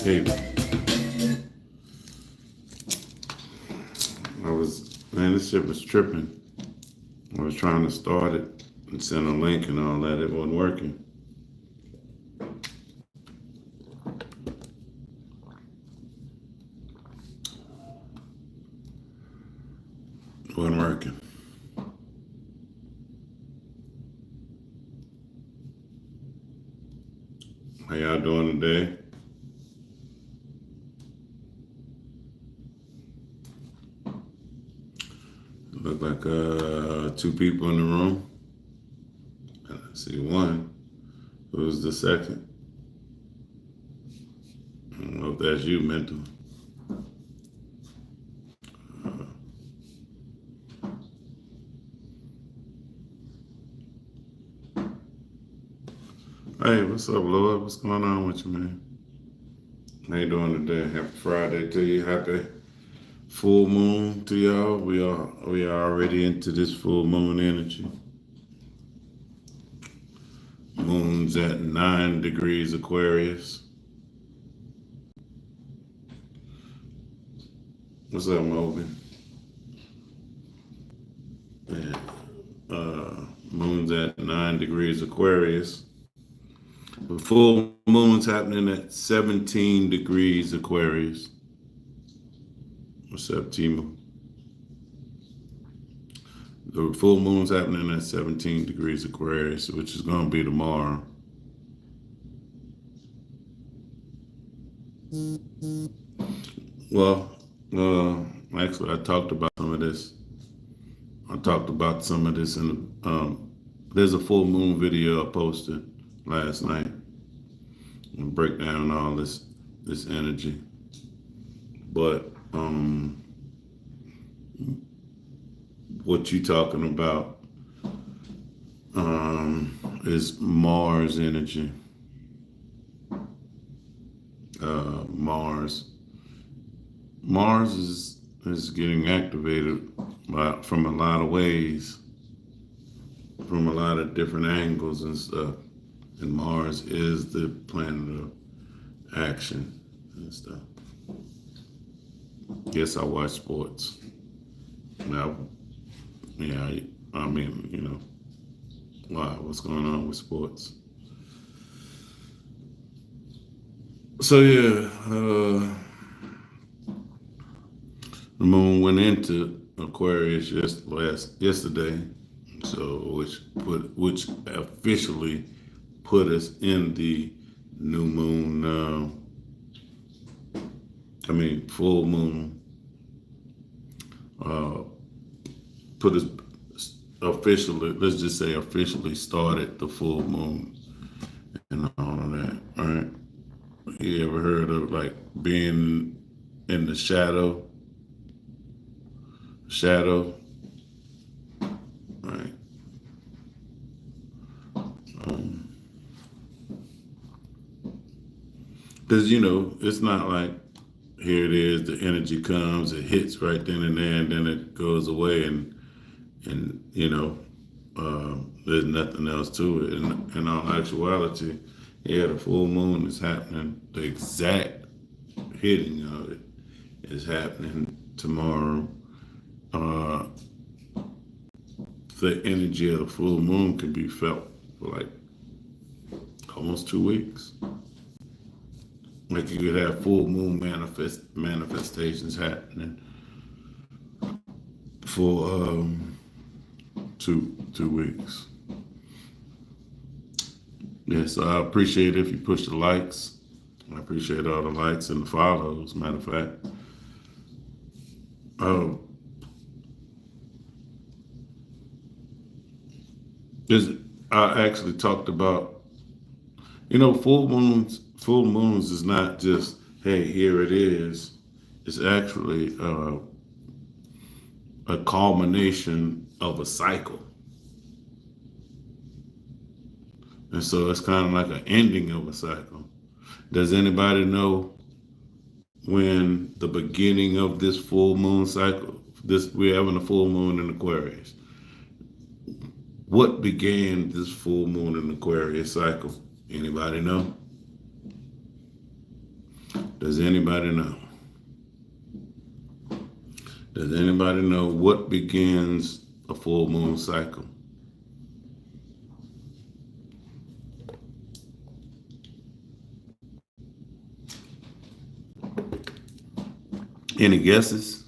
table. Man, this shit was tripping. I was trying to start it and send a link and all that. It wasn't working. It wasn't working. How y'all doing today? Look like 2 people in the room. I see one. Who's the second? I don't know if that's you, Mental. Hey, what's up, Lord? What's going on with you, man? How you doing today? Happy Friday to you. Happy full moon to y'all. We are already into this full moon energy. Moon's at 9 degrees Aquarius. What's up, Moby? Yeah. Moon's at 9 degrees Aquarius. The full moon's happening at 17 degrees Aquarius. What's up, Timo? The full moon's happening at 17 degrees Aquarius, which is going to be tomorrow. Well, actually, I talked about some of this. In there's a full moon video I posted last night and break down all this energy. But what you talking about is Mars energy. Mars is getting activated from a lot of ways, from a lot of different angles and stuff. And Mars is the planet of action and stuff. Yes, I watch sports. Now, yeah, I mean, you know, wow, what's going on with sports? So yeah, the moon went into Aquarius yesterday, so which officially put us in the new moon. Full moon. Put us officially. Let's just say officially started the full moon and all of that. All right. You ever heard of like being in the shadow? Right. Because, it's not like here it is, the energy comes, it hits right then and there, and then it goes away, and there's nothing else to it. And in all actuality, yeah, the full moon is happening. The exact hitting of it is happening tomorrow. The energy of the full moon can be felt for like almost 2 weeks. Like you could have full moon manifestations happening for 2 weeks. Yeah, so I appreciate if you push the likes. I appreciate all the likes and the follows, matter of fact. I actually talked about, full moons is not just, hey, here it is. It's actually a culmination of a cycle. And so it's kind of like an ending of a cycle. Does anybody know when the beginning of this full moon cycle, we're having a full moon in Aquarius. What began this full moon in Aquarius cycle? Anybody know? Does anybody know? Does anybody know what begins a full moon cycle? Any guesses?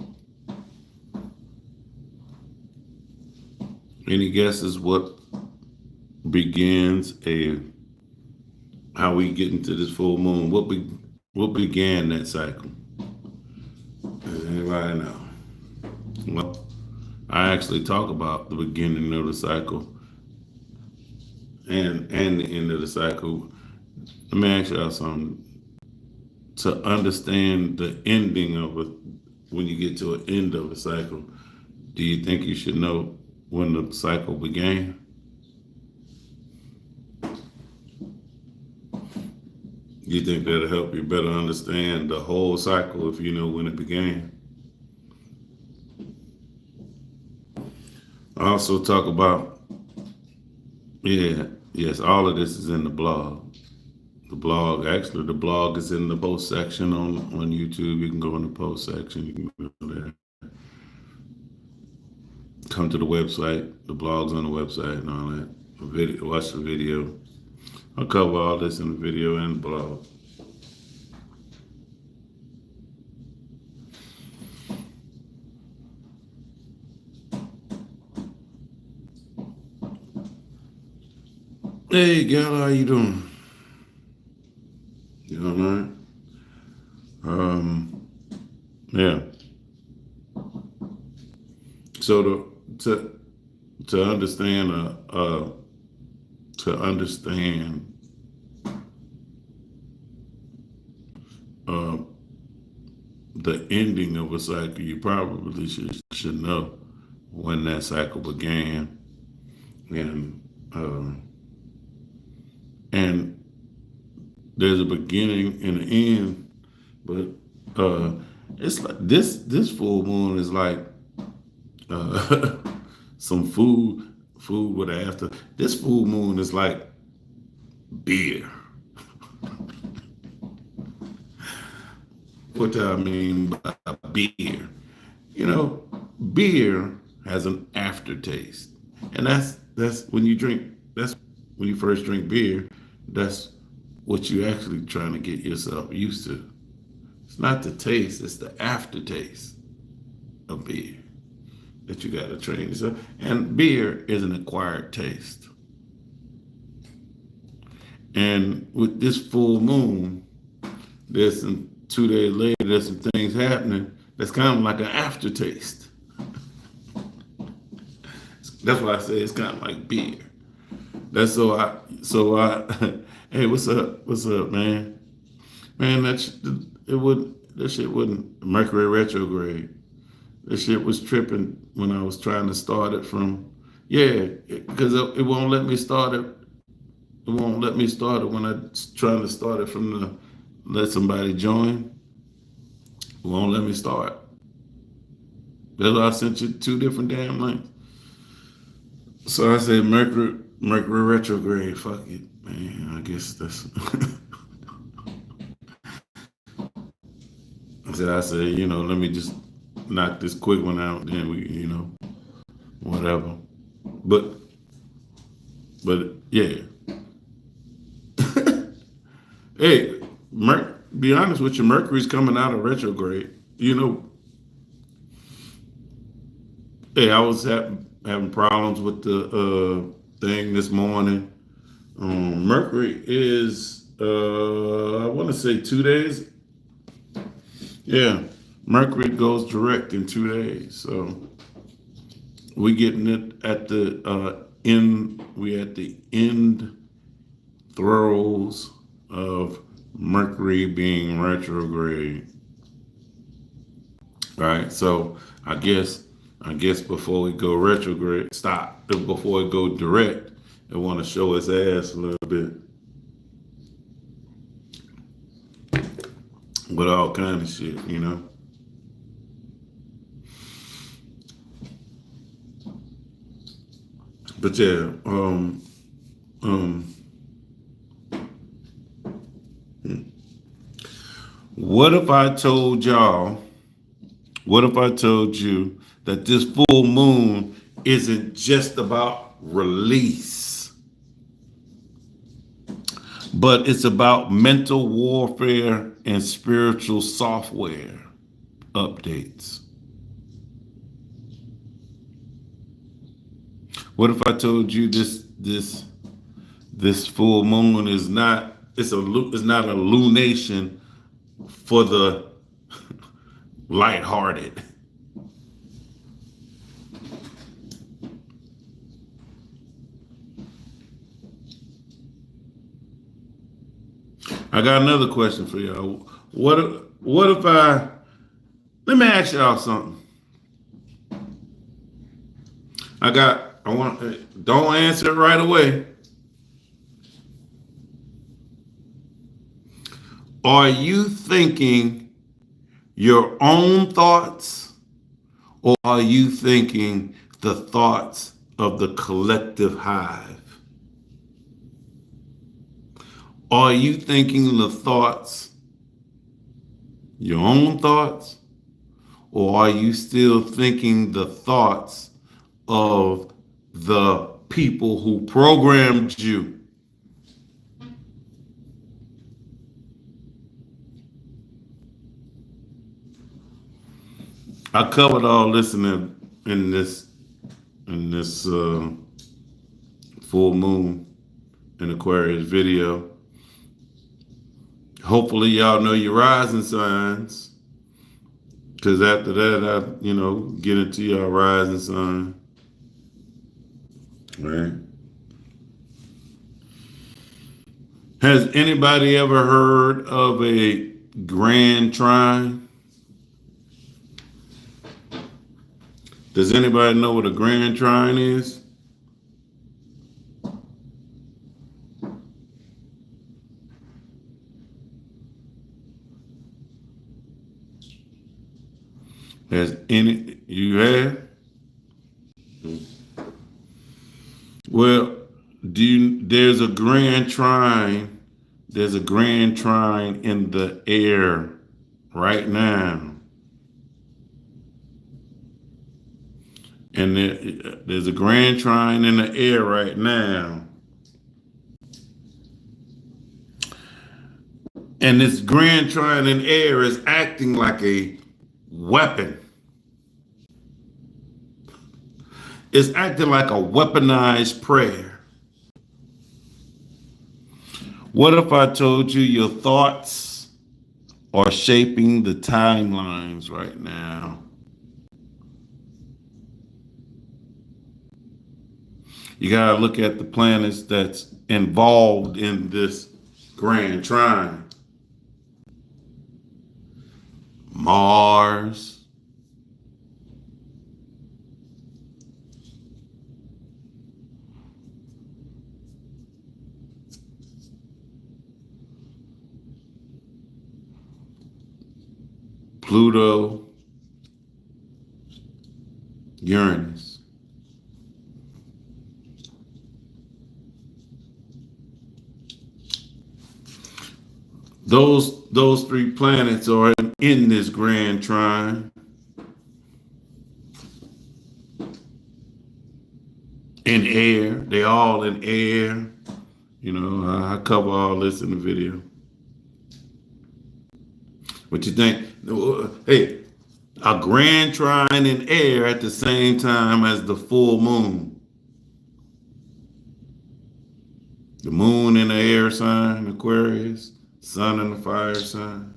Any guesses what begins how we get into this full moon? What began that cycle? Does anybody know? Well, I actually talk about the beginning of the cycle and the end of the cycle. Let me ask y'all something. To understand the ending of it, when you get to an end of a cycle, do you think you should know when the cycle began? You think that'll help you better understand the whole cycle if you know when it began? I also talk about, yes, all of this is in the blog. The blog is in the post section on YouTube. You can go in the post section. You can go there. Come to the website. The blog's on the website and all that. Watch the video. I'll cover all this in the video and the blog. Hey, gal, how you doing? You all right? Yeah. So to understand uh, the ending of a cycle, you probably should know when that cycle began, and and there's a beginning and an end, but it's like this full moon is like some food with an after. This full moon is like beer. What do I mean by beer? You know, beer has an aftertaste, and that's when you drink. That's when you first drink beer. That's what you actually trying to get yourself used to. It's not the taste; it's the aftertaste of beer that you got to train yourself. And beer is an acquired taste. And with this full moon, there's some 2 days later, there's some things happening that's kind of like an aftertaste. That's why I say it's kind of like beer. That's so I hey, what's up? What's up, man? Man, that shit wasn't Mercury retrograde. That shit was tripping when I was trying to start it from, because it won't let me start it. It won't let me start it when I'm trying to start it from the let somebody join. It won't let me start. That's why I sent you 2 different damn links. So I said Mercury retrograde. Fuck it, man. I guess that's. I said, let me just knock this quick one out. Then whatever. But yeah. Hey, be honest with you, Mercury's coming out of retrograde. Hey, I was having problems with the thing this morning. Mercury is, I want to say 2 days. Yeah, Mercury goes direct in 2 days. So we getting it at the end. We at the end throes of Mercury being retrograde. All right, so I guess before we go retrograde, before we go direct, it want to show its ass a little bit with all kind of shit, But yeah, What if I told y'all, what if I told you that this full moon isn't just about release, but it's about mental warfare and spiritual software updates? What if I told you this full moon is not it's not a lunation for the lighthearted? I got another question for y'all. What if let me ask y'all something. Don't answer it right away. Are you thinking your own thoughts, or are you thinking the thoughts of the collective hive? Are you thinking the thoughts, your own thoughts, or are you still thinking the thoughts of the people who programmed you? I covered all this in this full moon in Aquarius video. Hopefully y'all know your rising signs, because after that I get into your rising sign. Right? Has anybody ever heard of a grand trine? Does anybody know what a grand trine is? You have? Well, there's a grand trine. There's a grand trine in the air right now. And there's a grand trine in the air right now. And this grand trine in air is acting like a weapon. It's acting like a weaponized prayer. What if I told you your thoughts are shaping the timelines right now? You gotta look at the planets that's involved in this grand trine. Mars, Pluto, Uranus. Those three planets are in this grand trine. In air. They all in air. I cover all this in the video. What you think? Hey, a grand trine in air at the same time as the full moon. The moon in the air sign, Aquarius, sun in the fire sign.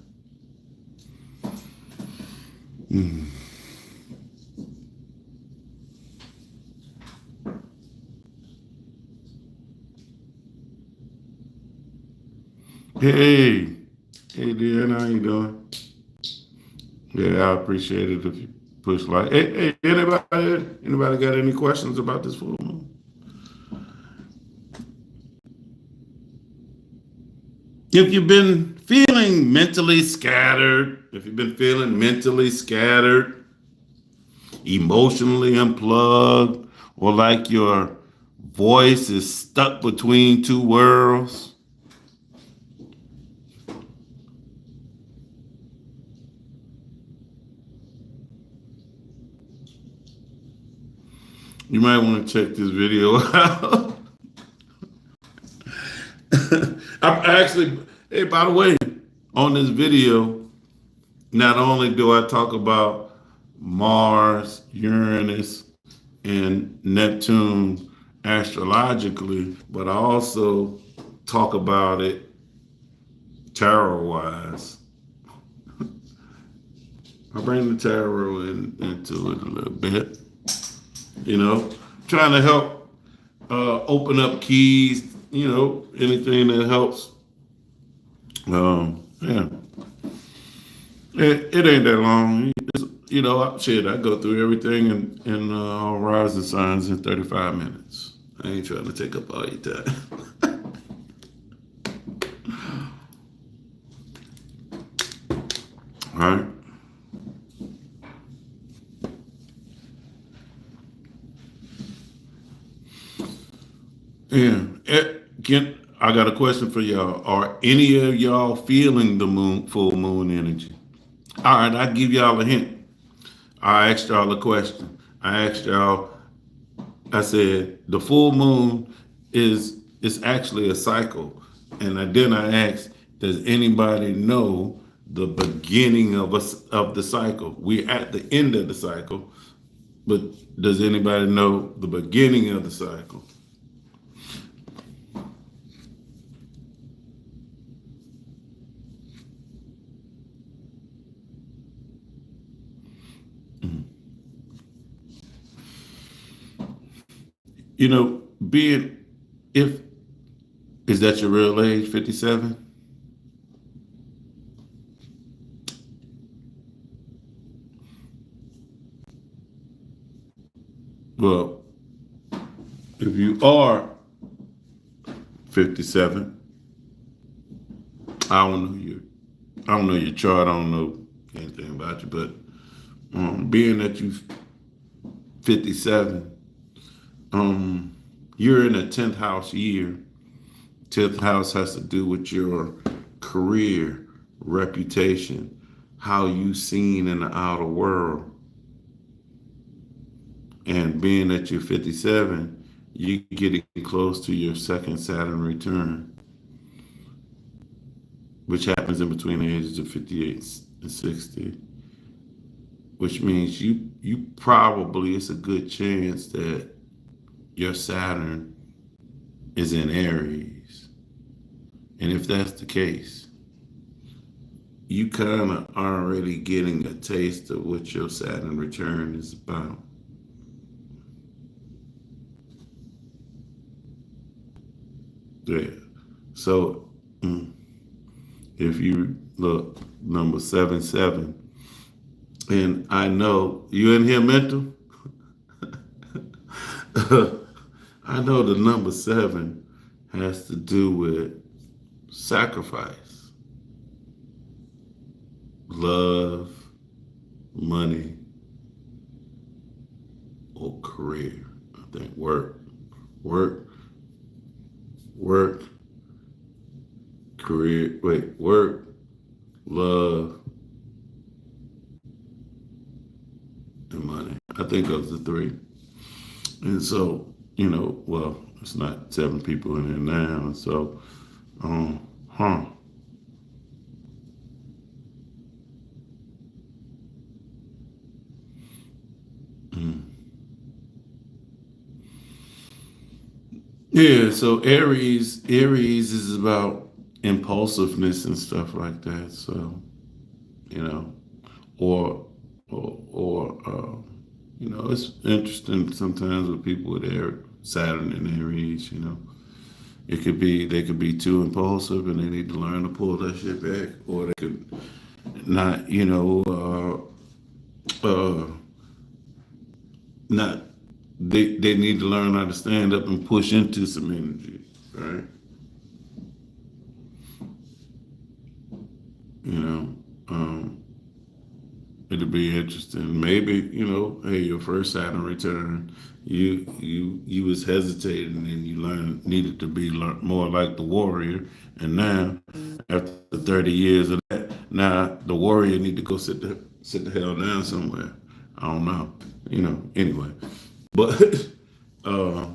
Hey, Deanna, how you doing? Yeah, I appreciate it if you push like. Hey, anybody got any questions about this full moon? If you've been feeling mentally scattered, emotionally unplugged, or like your voice is stuck between two worlds, You might want to check this video out. I actually, hey, by the way, on this video, not only do I talk about Mars, Uranus, and Neptune astrologically, but I also talk about it tarot wise. I bring the tarot into it a little bit, trying to help open up keys, anything that helps. Yeah. It ain't that long. I go through everything in all rising signs in 35 minutes. I ain't trying to take up all your time. All right. Yeah. I got a question for y'all. Are any of y'all feeling the full moon energy? All right, I'll give y'all a hint. I asked y'all a question. I said, the full moon is actually a cycle. And then I asked, does anybody know the beginning of the cycle? We're at the end of the cycle, but does anybody know the beginning of the cycle? Being, if, is that your real age, 57? Well, if you are 57, I don't know your chart, I don't know anything about you, but being that you 57, you're in a 10th house year. 10th house has to do with your career, reputation, how you seen in the outer world. And being that you're 57, you're getting close to your second Saturn return, which happens in between the ages of 58 and 60, which means you probably, it's a good chance that your Saturn is in Aries. And if that's the case, you kind of already getting a taste of what your Saturn return is about. Yeah. So if you look, number 77, and I know you in here mental. I know the number 7 has to do with sacrifice, love, money, or career. I think work, career, work, love, and money. I think those are 3. And so, well, it's not 7 people in here now. So, huh. Yeah, so Aries is about impulsiveness and stuff like that. So, you know, or it's interesting sometimes with people with Saturn and Aries. They could be too impulsive and they need to learn to pull that shit back, or they could not, not. They need to learn how to stand up and push into some energy, right? You know, it'll be interesting. Maybe hey, your first Saturn return, you was hesitating and you needed to be more like the warrior, and now after 30 years of that, now the warrior need to go sit the hell down somewhere. I don't know, anyway, but Uh,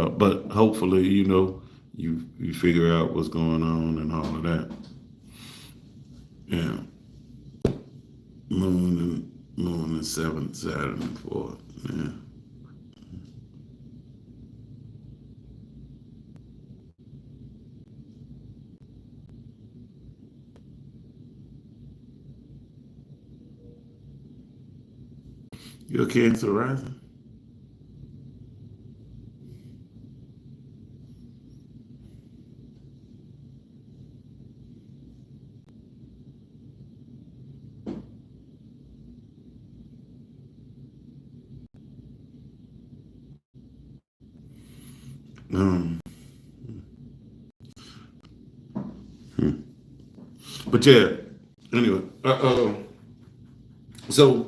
but hopefully, you figure out what's going on and all of that. Yeah. Moon and seventh, Saturn and fourth. Yeah. You're a Cancer rising? Um, hmm. But yeah, anyway. So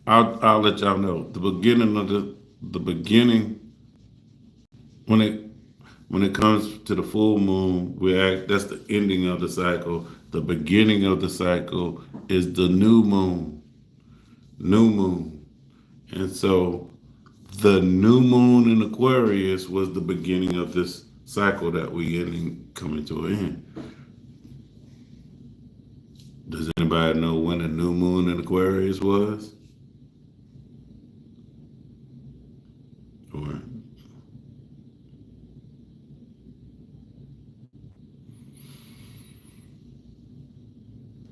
I'll let y'all know the beginning when it comes to the full moon, that's the ending of the cycle. The beginning of the cycle is the new moon, and so the new moon in Aquarius was the beginning of this cycle that we ending coming to an end. Does anybody know when the new moon in Aquarius was? Or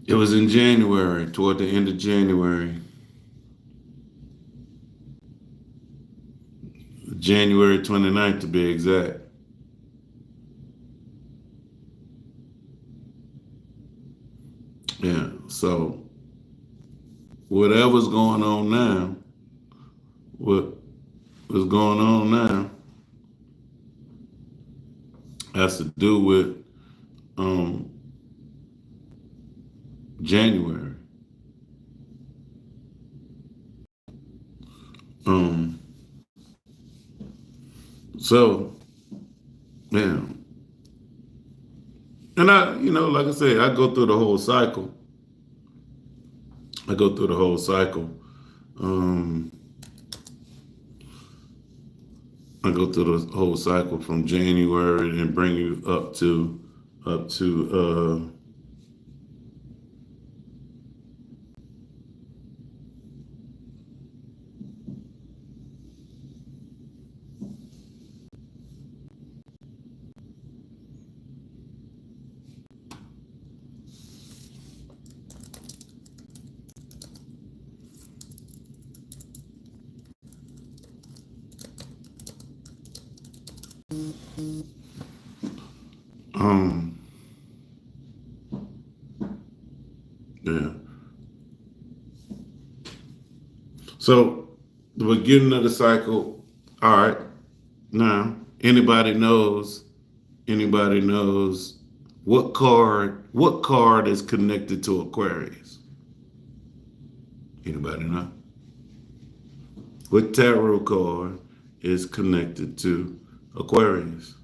it was in January, toward the end of January, January 29th to be exact. Yeah. So whatever's going on now, what was going on now has to do with um January. Um so yeah. And like I said, I go through the whole cycle. I go through the whole cycle. Um I go through the whole cycle from January and bring you up to um yeah. So the beginning of the cycle, all right. Now, anybody knows what card is connected to Aquarius? Anybody know? What tarot card is connected to Aquarius?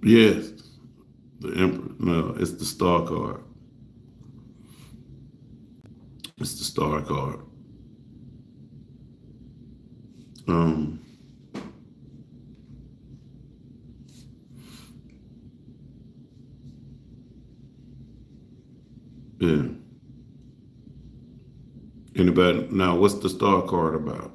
Yes, the Emperor. No, it's the Star card. It's the Star card. Um, yeah. Anybody now? What's the Star card about?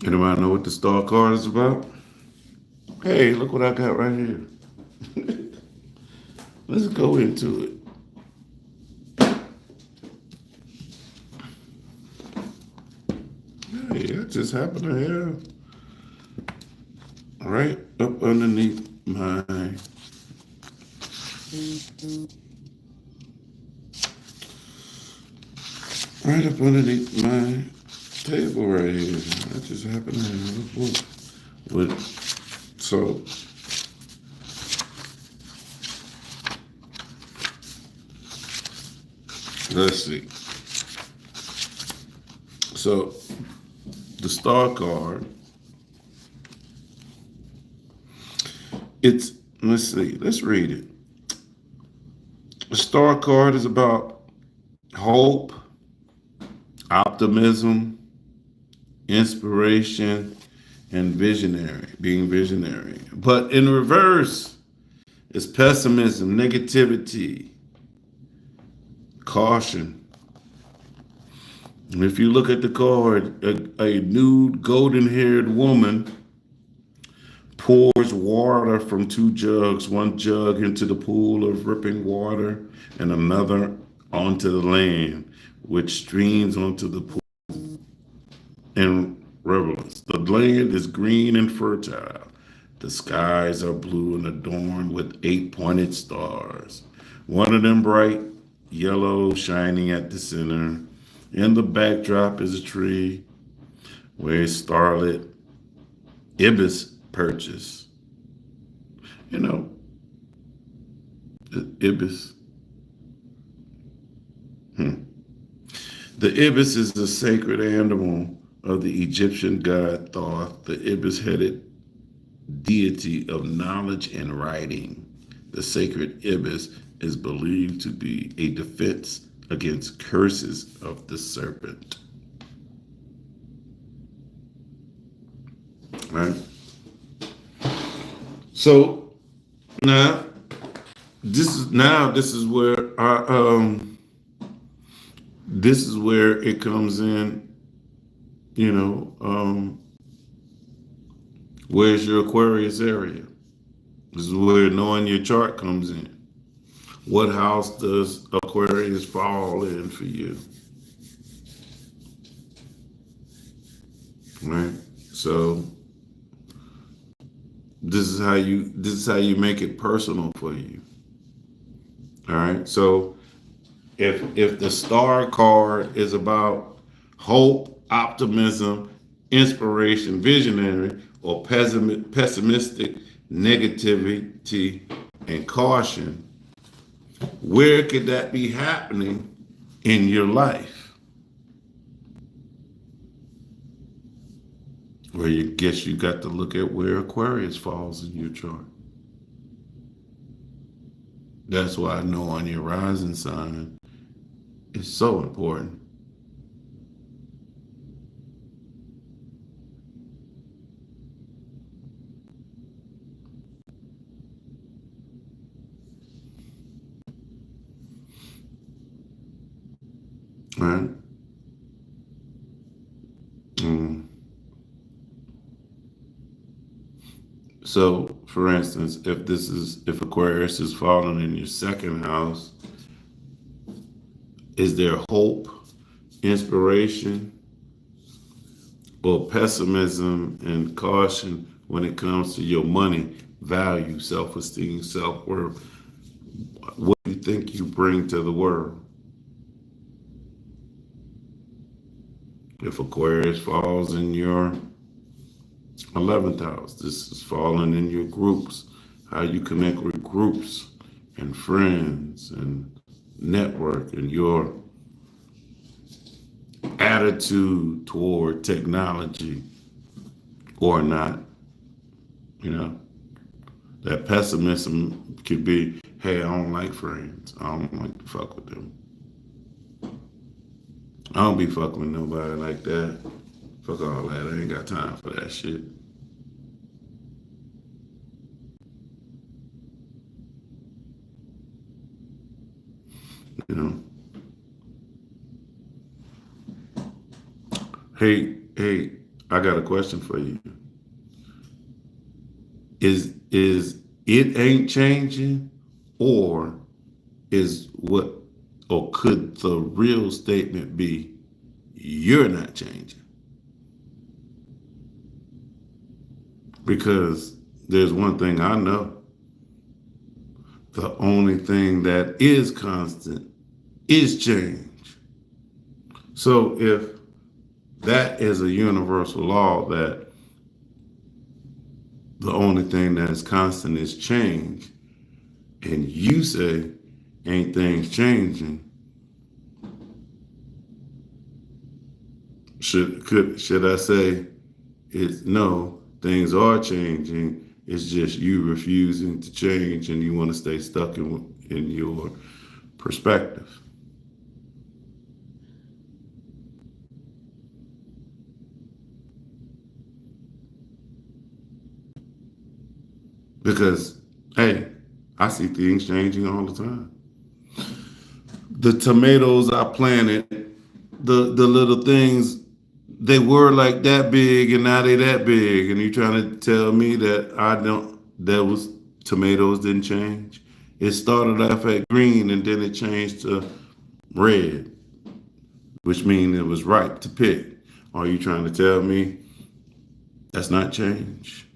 Anybody know what the Star card is about? Hey, look what I got right here. Let's go into it. Hey, just happened to have right up underneath my table right here. I just happened to have a book so let's see. So the star card, let's read it. The star card is about hope, optimism, inspiration, and being visionary. But in reverse is pessimism, negativity, caution. And if you look at the card, a nude, golden-haired woman pours water from two jugs, one jug into the pool of ripping water and another onto the land, which streams onto the pool in rivulets. The land is green and fertile. The skies are blue and adorned with 8 pointed stars. One of them bright yellow, shining at the center. In the backdrop is a tree where a starlit ibis perches. You know, the ibis. The ibis is the sacred animal of the Egyptian god Thoth, the ibis-headed deity of knowledge and writing. The sacred ibis is believed to be a defense against curses of the serpent. Right? So now this is where it comes in, where's your Aquarius area? This is where knowing your chart comes in. What house does Aquarius fall in for you? Right? So this is how you make it personal for you. All right. So if the star card is about hope, optimism, inspiration, visionary, or pessimistic, negativity, and caution, where could that be happening in your life? Well, you got to look at where Aquarius falls in your chart. That's why knowing your rising sign is so important. Right? So, for instance, if Aquarius is falling in your second house, is there hope, inspiration, or pessimism and caution when it comes to your money, value, self-esteem, self-worth? What do you think you bring to the world? If Aquarius falls in your 11th house, this is falling in your groups, how you connect with groups and friends and network, and your attitude toward technology or not. That pessimism could be, hey, I don't like friends. I don't like to fuck with them. I don't be fucking with nobody like that. Fuck all that. I ain't got time for that shit. Hey, I got a question for you. Is it ain't changing, or could the real statement be you're not changing? Because there's one thing I know. The only thing that is constant is change. So if that is a universal law, that the only thing that's constant is change, and you say ain't things changing, should I say it's no, things are changing. It's just you refusing to change and you want to stay stuck in your perspective. Because, hey, I see things changing all the time. The tomatoes I planted, the little things, they were like that big and now they that big. And you trying to tell me that that was tomatoes didn't change? It started off at green and then it changed to red, which means it was ripe to pick. Are you trying to tell me that's not change?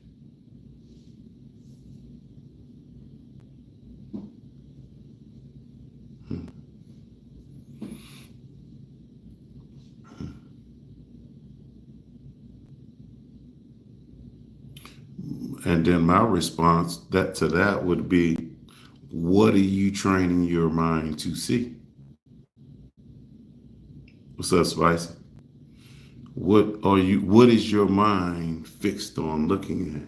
And then my response to that would be, what are you training your mind to see? What's up, Spicy? What is your mind fixed on looking at?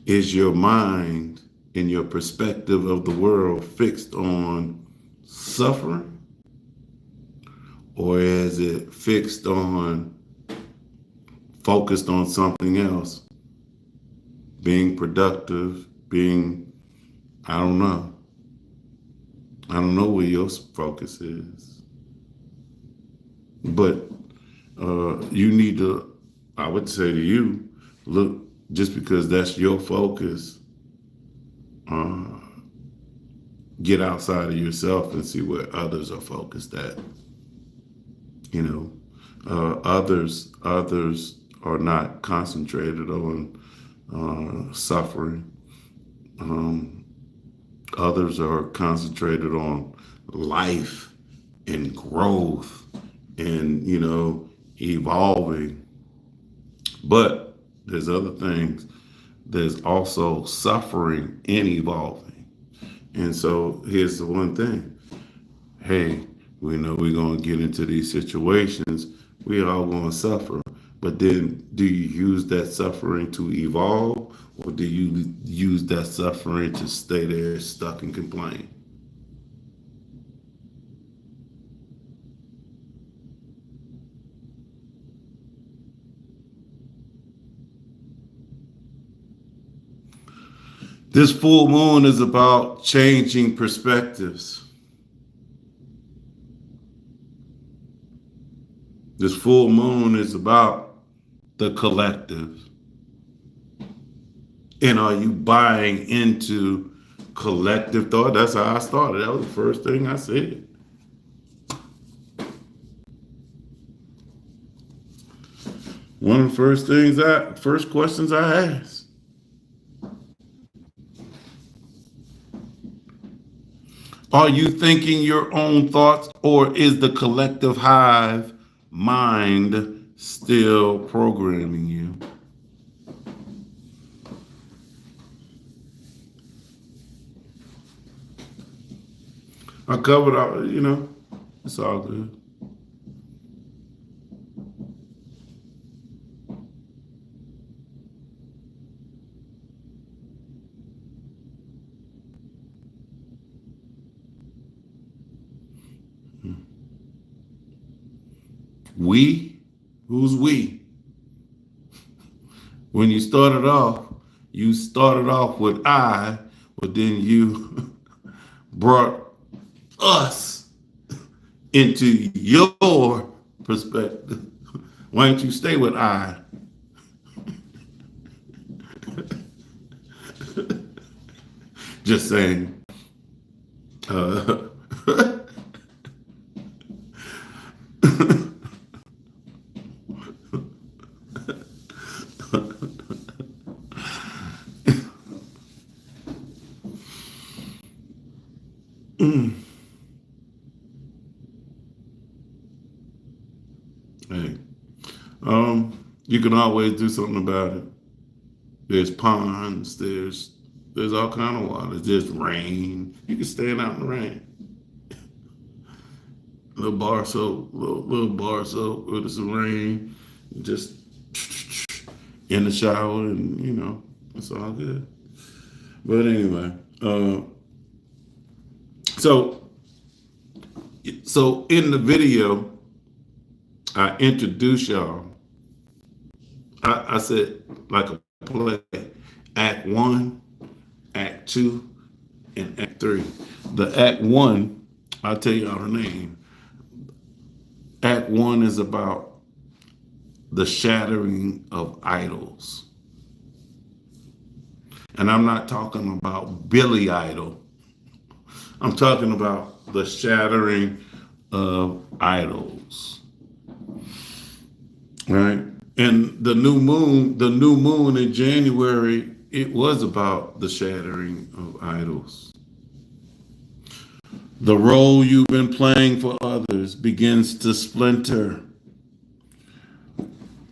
Is your mind and your perspective of the world fixed on suffering? Or is it focused on something else? Being productive, I don't know. I don't know where your focus is. But you need to, I would say to you, look, just because that's your focus, uh, get outside of yourself and see where others are focused at. You know, others are not concentrated on suffering. Um, Others are concentrated on life and growth and, evolving. But there's other things. There's also suffering and evolving. And so here's the one thing. Hey, we know we're going to get into these situations. We all going to suffer. But then do you use that suffering to evolve, or do you use that suffering to stay there stuck and complain? This full moon is about changing perspectives. This full moon is about the collective. And are you buying into collective thought? That's how I started. That was the first thing I said. One of the first questions I asked. Are you thinking your own thoughts, or is the collective hive mind still programming you? I covered all, it's all good. We? Who's we? When you started off with I, but then you brought us into your perspective. Why don't you stay with I? Just saying. Uh, Hey, you can always do something about it. There's ponds. There's all kind of water. There's rain. You can stand out in the rain. Little bar soap, little bar soap with some rain. Just in the shower, and it's all good. But anyway, so in the video, I introduced y'all. I said like a play, Act One, Act Two, and Act Three. The Act One, I'll tell y'all her name. Act One is about the shattering of idols. And I'm not talking about Billy Idol. I'm talking about the shattering of idols. Right? And the new moon in January, it was about the shattering of idols. The role you've been playing for others begins to splinter.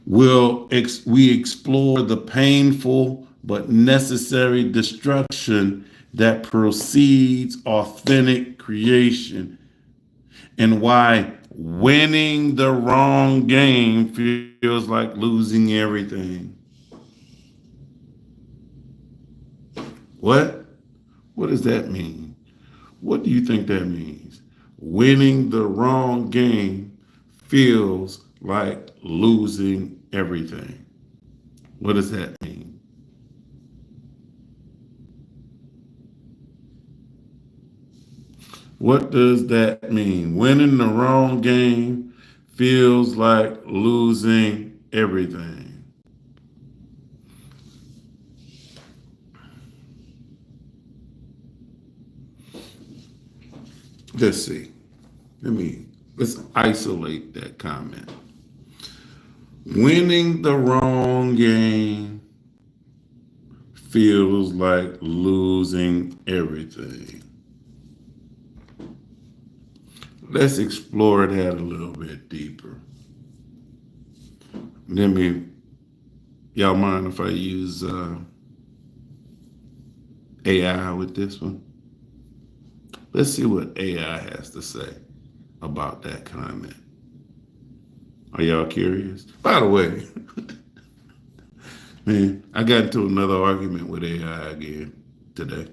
We explore the painful but necessary destruction that precedes authentic creation, and why winning the wrong game feels like losing everything. What? What does that mean? What do you think that means? Winning the wrong game feels like losing everything. What does that mean? What does that mean? Winning the wrong game feels like losing everything. Let's see. Let's isolate that comment. Winning the wrong game feels like losing everything. Let's explore that a little bit deeper. Y'all mind if I use AI with this one? Let's see what AI has to say about that comment. Are y'all curious? By the way, man, I got into another argument with AI again today.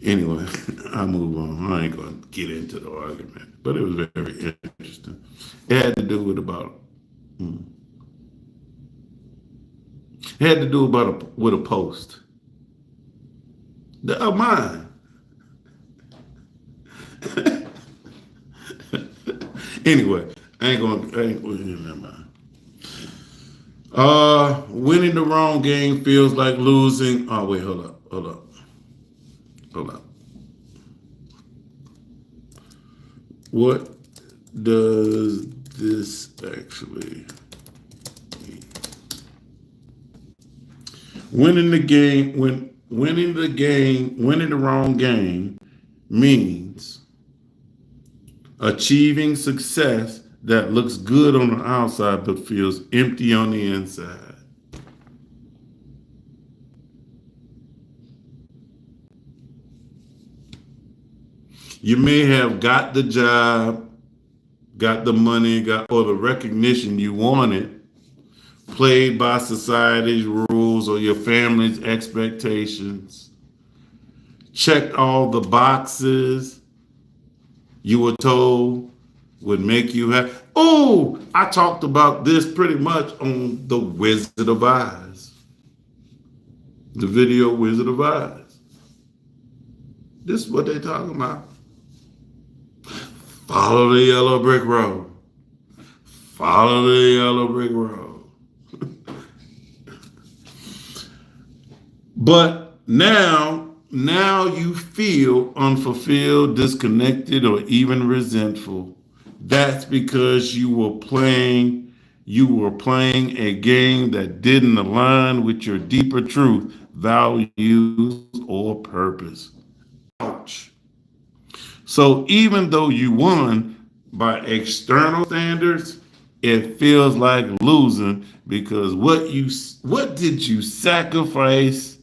Anyway, I move on. I ain't going to get into the argument, but it was very interesting. It had to do with with a post. Of mine. Anyway, I ain't going to, never mind. Winning the wrong game feels like losing. Oh, wait, hold up. What does this actually mean? Winning the wrong game means achieving success that looks good on the outside but feels empty on the inside. You may have got the job, got the money, or the recognition you wanted, played by society's rules or your family's expectations, checked all the boxes you were told would make you happy. Oh, I talked about this pretty much on The Wizard of Oz, the video Wizard of Oz. This is what they're talking about. Follow the yellow brick road. Follow the yellow brick road. But now you feel unfulfilled, disconnected, or even resentful. That's because you were playing a game that didn't align with your deeper truth, values, or purpose. Ouch. So even though you won by external standards, it feels like losing because what did you sacrifice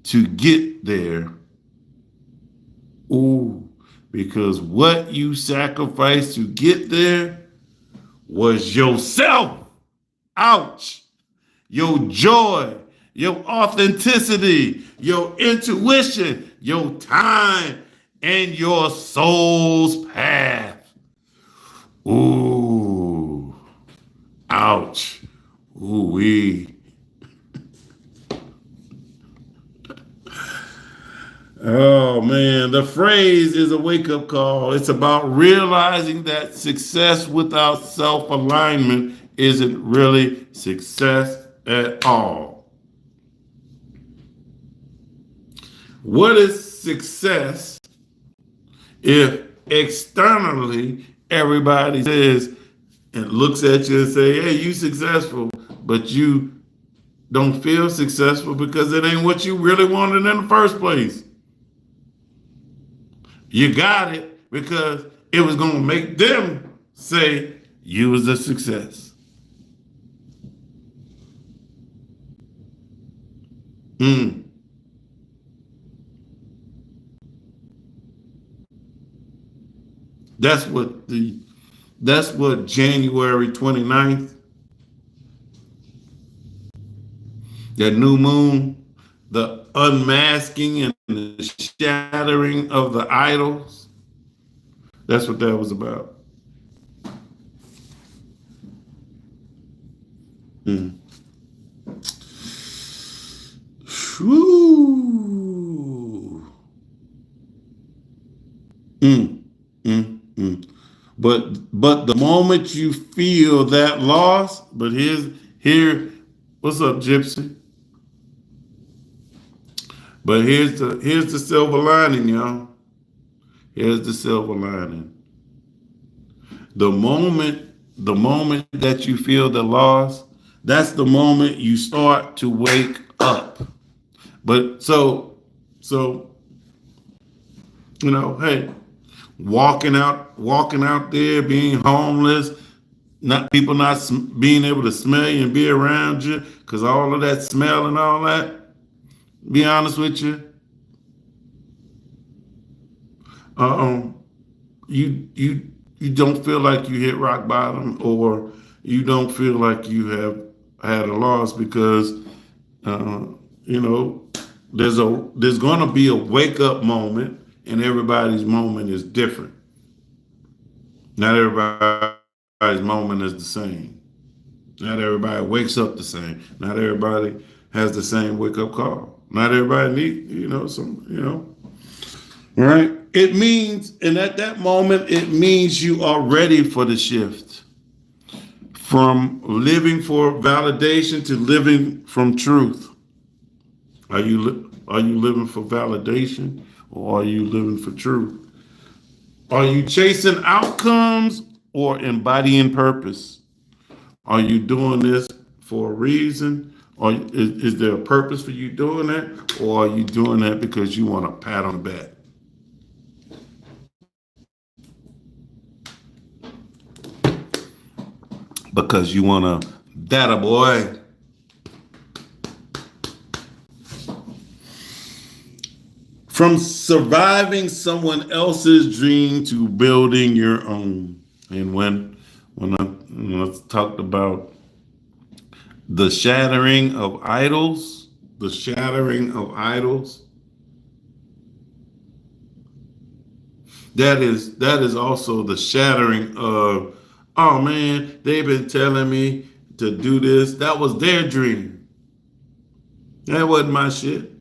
to get there? Ooh, because what you sacrificed to get there was yourself. Ouch. Your joy, your authenticity, your intuition, your time, and your soul's path. Ooh, ouch. Ooh wee. Oh man, the phrase is a wake up call. It's about realizing that success without self alignment isn't really success at all. What is success if externally everybody says and looks at you and say, hey, you successful, but you don't feel successful because it ain't what you really wanted in the first place. You got it because it was going to make them say you was a success. Mm. That's what January 29th, that new moon, the unmasking and the shattering of the idols. That's what that was about. Mm. Whew. Mm. Mm. Mm. But the moment you feel that loss, but here, what's up, Gypsy? But here's the silver lining, y'all. Here's the silver lining. The moment that you feel the loss, that's the moment you start to wake up. But so hey, walking out there, being homeless, not people not being able to smell you and be around you, because all of that smell and all that. Be honest with you, um, you don't feel like you hit rock bottom, or you don't feel like you have had a loss because uh, you know there's going to be a wake up moment, and everybody's moment is different. Not everybody's moment is the same. Not everybody wakes up the same. Not everybody has the same wake up call. Not everybody needs, right? It means, and at that moment, it means you are ready for the shift from living for validation to living from truth. Are you living for validation, or are you living for truth? Are you chasing outcomes or embodying purpose? Are you doing this for a reason? Or is there a purpose for you doing that? Or are you doing that because you want a pat on the back? Because you want a data boy. From surviving someone else's dream to building your own. And when I talked about the shattering of idols, the shattering of idols, that is also the shattering of, oh man, they've been telling me to do this. That was their dream. That wasn't my shit.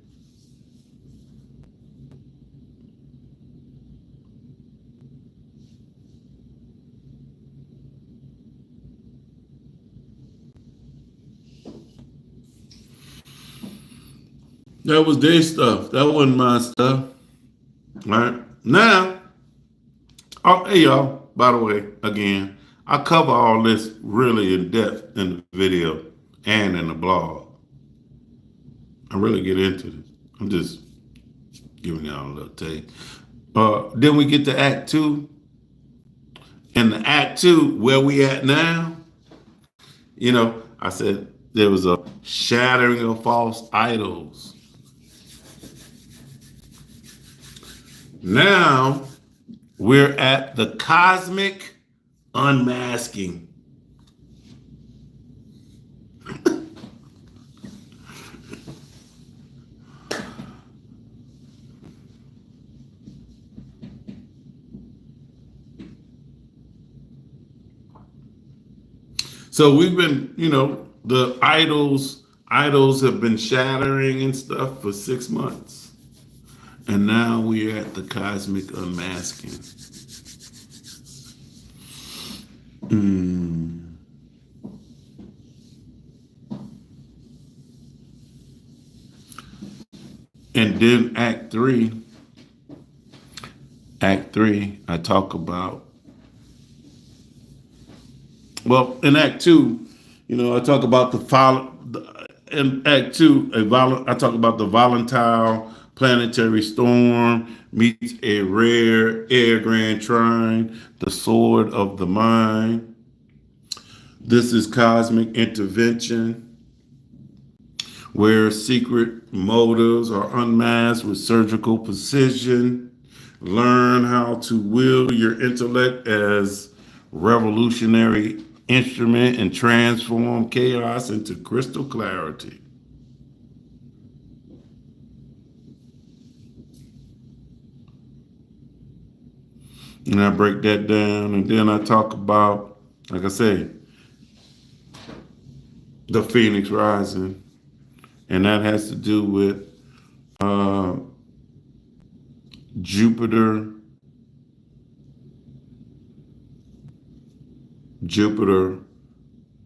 That was their stuff. That wasn't my stuff. All right. Now, oh, hey y'all, by the way, again, I cover all this really in depth in the video and in the blog. I really get into this. I'm just giving y'all a little take. Then we get to Act 2. And the Act 2, where we at now, I said there was a shattering of false idols. Now we're at the cosmic unmasking. So we've been, the idols have been shattering and stuff for 6 months. And now we're at the cosmic unmasking. And then Act 3, I talk about, well, in Act 2, I talk about in Act 2, I talk about the volatile planetary storm meets a rare air grand trine, the sword of the mind. This is cosmic intervention, where secret motives are unmasked with surgical precision. Learn how to wield your intellect as revolutionary instrument and transform chaos into crystal clarity. And I break that down, and then I talk about, like I say, the Phoenix rising, and that has to do with Jupiter,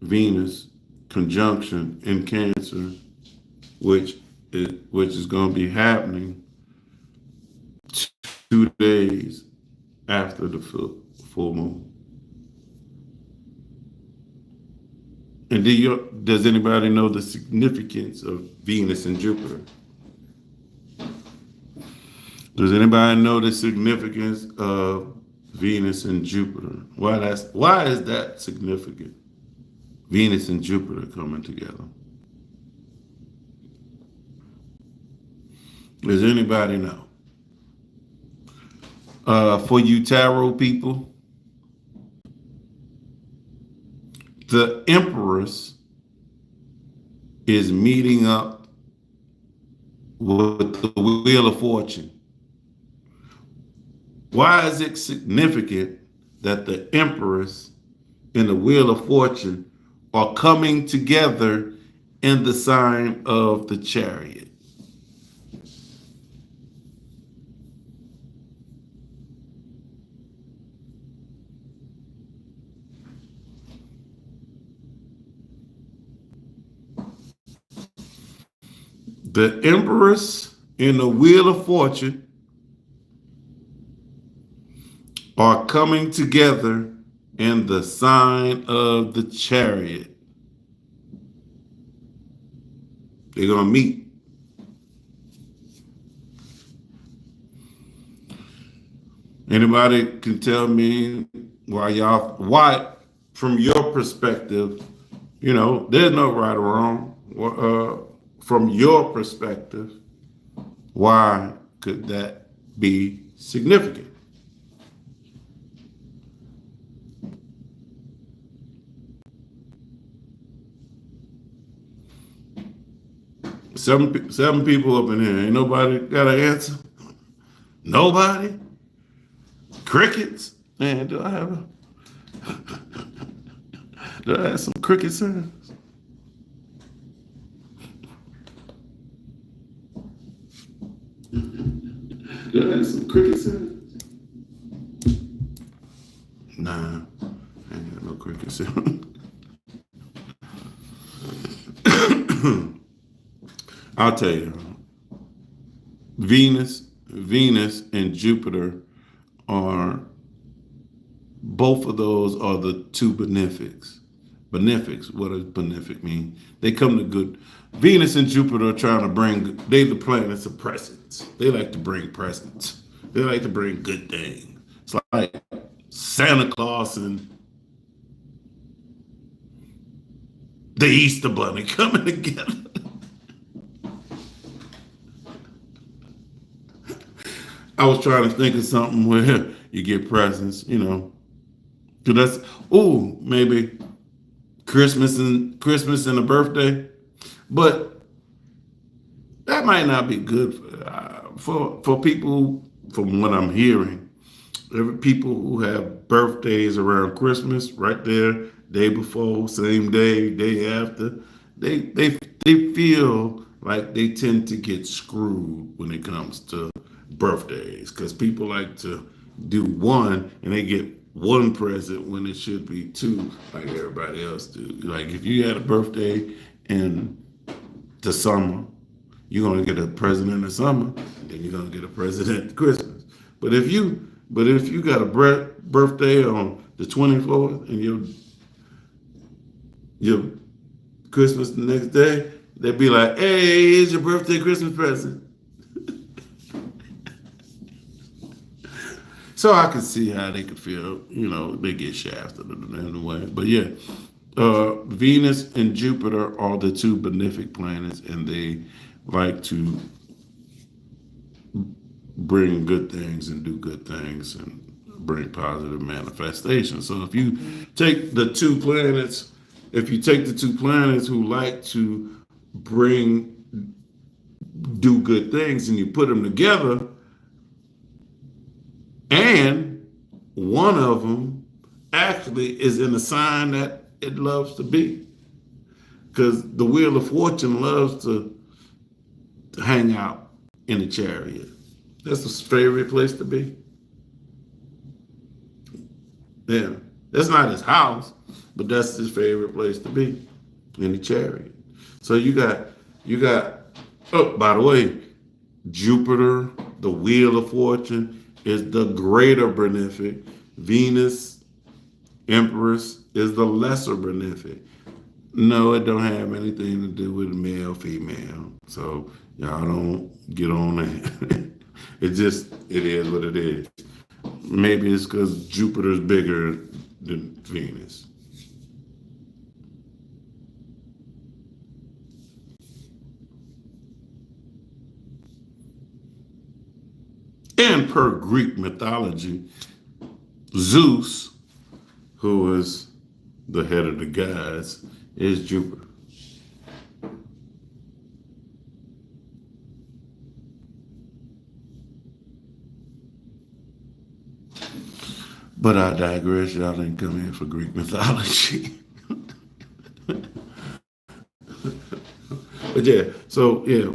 Venus conjunction in Cancer, which is going to be happening 2 days after the full moon. And does anybody know the significance of Venus and Jupiter? Does anybody know the significance of Venus and Jupiter? Why is that significant? Venus and Jupiter coming together. Does anybody know? For you tarot people, the Empress is meeting up with the Wheel of Fortune. Why is it significant that the Empress and the Wheel of Fortune are coming together in the sign of the Chariot? The Empress and the Wheel of Fortune are coming together in the sign of the Chariot. They're going to meet. Anybody can tell me why, from your perspective, there's no right or wrong. From your perspective, why could that be significant? Seven people up in here. Ain't nobody got an answer? Nobody? Crickets? Man, do I have some cricket sounds? Do I have some cricket sounds? Nah, I ain't got no cricket sounds. I'll tell you, Venus and Jupiter both of those are the two benefics. Benefics, what does benefic mean? They come to good. Venus and Jupiter are trying to they the planets of presents. They like to bring presents. They like to bring good things. It's like Santa Claus and the Easter Bunny coming together. I was trying to think of something where you get presents, you know. Cause that's maybe Christmas and a birthday, but that might not be good for people. From what I'm hearing, every people who have birthdays around Christmas, right there, day before, same day, day after, they feel like they tend to get screwed when it comes to birthdays because people like to do one and they get one present when it should be two, like everybody else do. Like if you had a birthday in the summer, you're gonna get a present in the summer, and then you're gonna get a present at Christmas. But if you got a birthday on the 24th and your Christmas the next day, they'd be like, "Hey, here's your birthday Christmas present." So I could see how they could feel, they get shafted in a way. But yeah, Venus and Jupiter are the two benefic planets, and they like to bring good things and do good things and bring positive manifestations. So if you take the two planets, who like to do good things and you put them together, and one of them actually is in a sign that it loves to be. Because the Wheel of Fortune loves to hang out in the chariot. That's his favorite place to be. Yeah. That's not his house, but that's his favorite place to be, in the chariot. So you got, oh, by the way, Jupiter, the Wheel of Fortune, is the greater benefic. Venus, Empress, is the lesser benefic. No, it don't have anything to do with male, female. So y'all don't get on that. It is what it is. Maybe it's because Jupiter's bigger than Venus. And per Greek mythology, Zeus, who is the head of the gods, is Jupiter. But I digress. Y'all didn't come here for Greek mythology. But yeah, so yeah,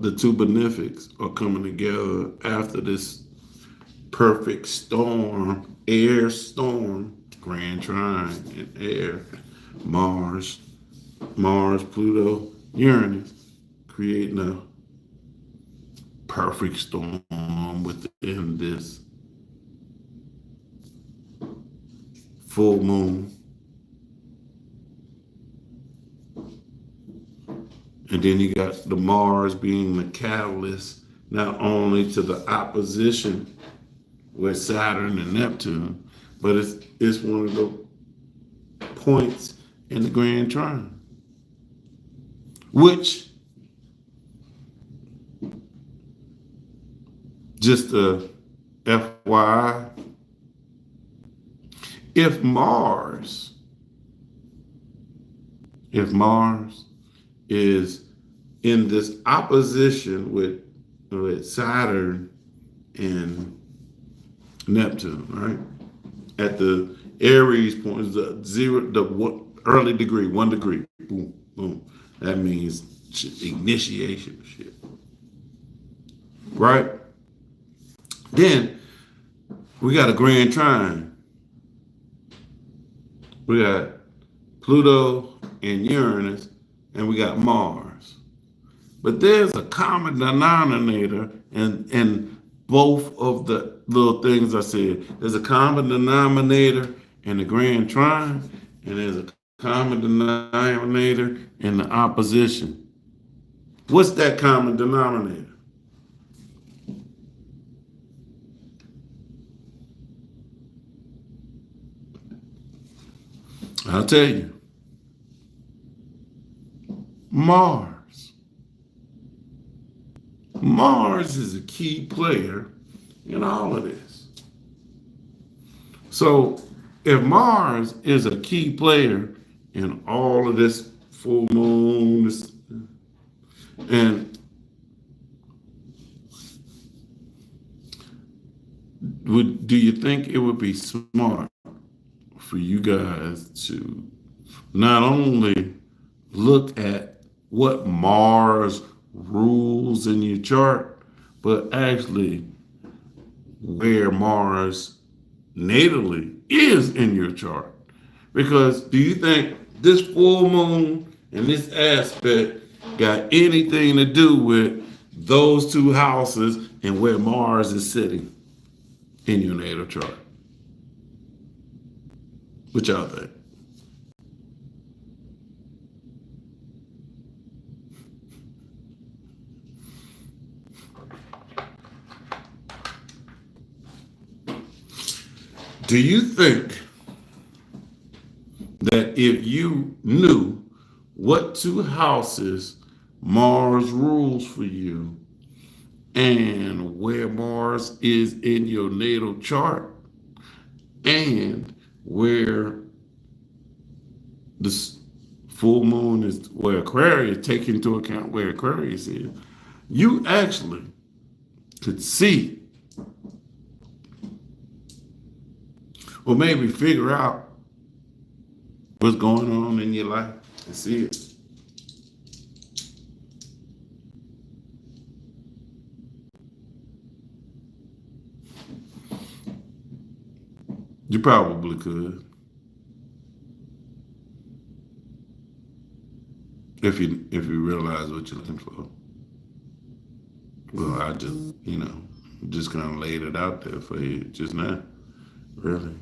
the two benefics are coming together after this perfect storm, air storm, grand trine in air, Mars, Pluto, Uranus, creating a perfect storm within this full moon. And then you got the Mars being the catalyst, not only to the opposition with Saturn and Neptune, but it's one of the points in the Grand Trine, which, just a FYI, if Mars is in this opposition with Saturn and Neptune, right? At the Aries point, early degree, 1 degree, boom, boom. That means initiation shit, right? Then we got a grand trine. We got Pluto and Uranus, and we got Mars. But there's a common denominator in both of the little things I said. There's a common denominator in the grand trine, and there's a common denominator and the opposition. What's that common denominator? I'll tell you. Mars. Mars is a key player in all of this. So if Mars is a key player in all of this full moon, and do you think it would be smart for you guys to not only look at what Mars rules in your chart, but actually where Mars natally is in your chart? Because do you think this full moon and this aspect got anything to do with those two houses and where Mars is sitting in your natal chart? What y'all think? Do you think that if you knew what two houses Mars rules for you and where Mars is in your natal chart and where the full moon is, where Aquarius, take into account where Aquarius is, you actually could see or maybe figure out what's going on in your life and see it. You probably could. If you realize what you're looking for. Well, I just, just kind of laid it out there for you just now. Really.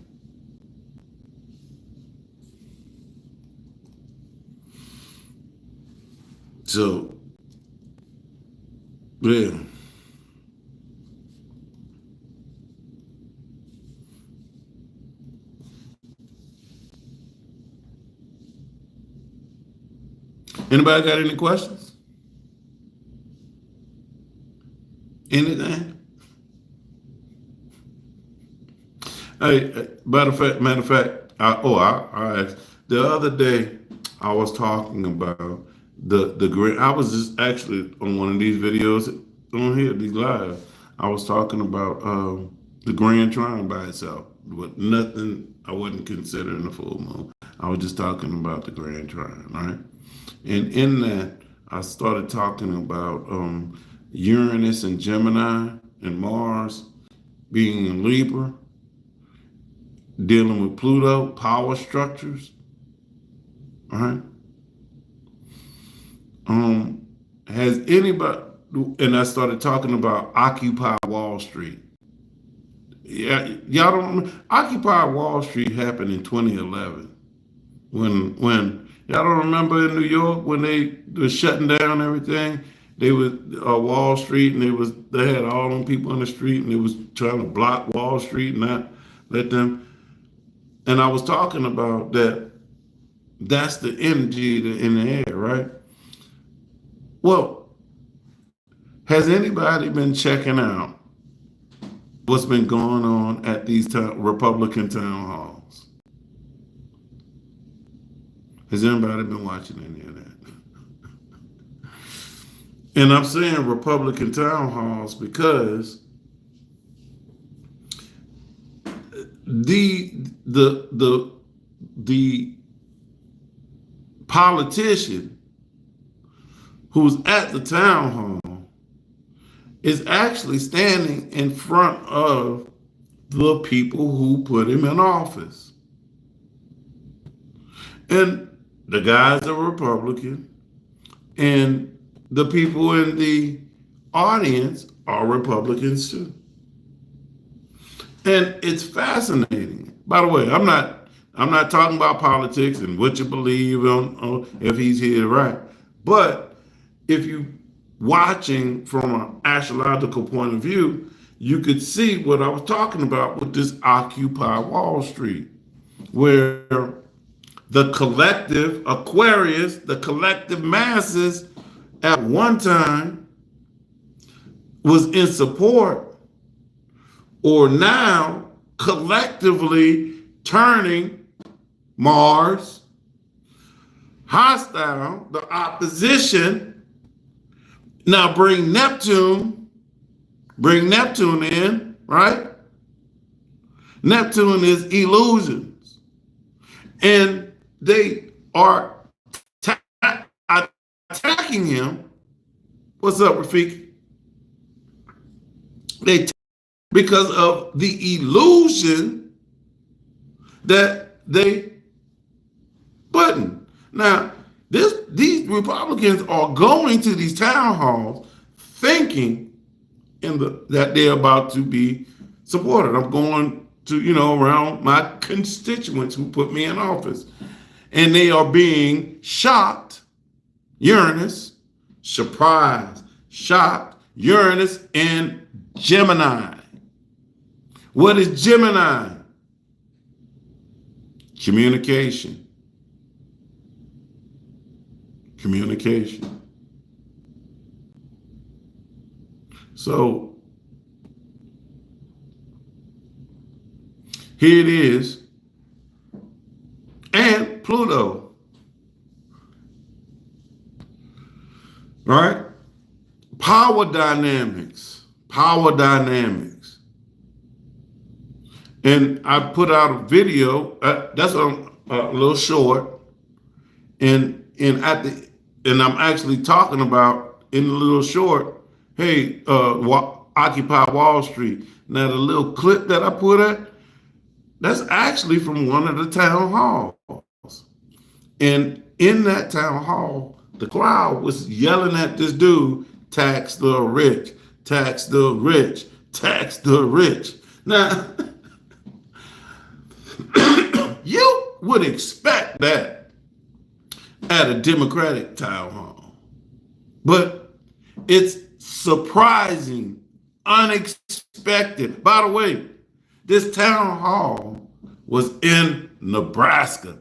So, yeah. Anybody got any questions? Anything? Hey, matter of fact, I asked the other day. I was talking about the grand. I was just actually on one of these videos on here, these live. I was talking about the grand trine by itself, but nothing. I wasn't considering the full moon. I was just talking about the grand trine, right? And in that, I started talking about Uranus and Gemini and Mars being in Libra, dealing with Pluto, power structures. All right. Has anybody, and I started talking about Occupy Wall Street. Yeah, y'all don't remember? Occupy Wall Street happened in 2011 when y'all don't remember in New York when they were shutting down everything. They was Wall Street, and they had all them people in the street, and they was trying to block Wall Street and not let them. And I was talking about that. That's the energy in the air, right? Well, has anybody been checking out what's been going on at these Republican town halls? Has anybody been watching any of that? And I'm saying Republican town halls because the politician who's at the town hall is actually standing in front of the people who put him in office. And the guy's a Republican, and the people in the audience are Republicans too. And it's fascinating. By the way, I'm not I'm not talking about politics and what you believe on if he's here, right? But if you watching from an astrological point of view, you could see what I was talking about with this Occupy Wall Street, where the collective Aquarius, the collective masses at one time was in support, or now collectively turning Mars hostile, the opposition. Now bring Neptune in, right? Neptune is illusions. And they are attacking him. What's up, Rafiki? Because of the illusion that they button. Now, these Republicans are going to these town halls thinking that they're about to be supported. I'm going to, around my constituents who put me in office. And they are being shocked, Uranus, surprise, shocked, Uranus, and Gemini. What is Gemini? Communication. Communication. So here it is. And Pluto. Right? Power dynamics. Power dynamics. And I put out a video. That's a little short. And I'm actually talking about in the little short, hey, Occupy Wall Street. Now the little clip that I put at, that's actually from one of the town halls. And in that town hall, the crowd was yelling at this dude, tax the rich, tax the rich, tax the rich. Now, you would expect that at a Democratic town hall. But it's surprising, unexpected. By the way, this town hall was in Nebraska,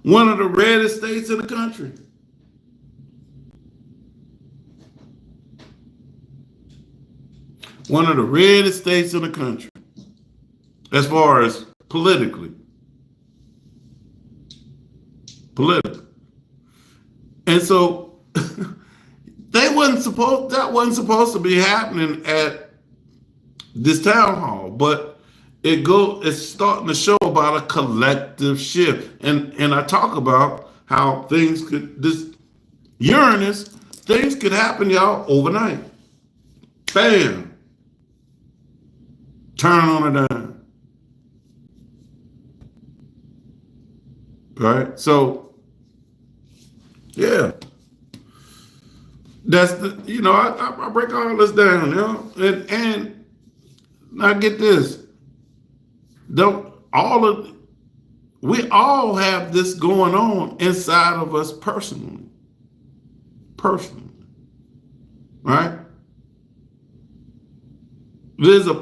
one of the reddest states in the country. One of the reddest states in the country, as far as politically. And so that wasn't supposed to be happening at this town hall, but it's starting to show about a collective shift. And I talk about how things could happen, y'all, overnight. Bam. Turn on a dime. Right? So, yeah. That's I break all this down, and now get this. We all have this going on inside of us personally. Right? There's this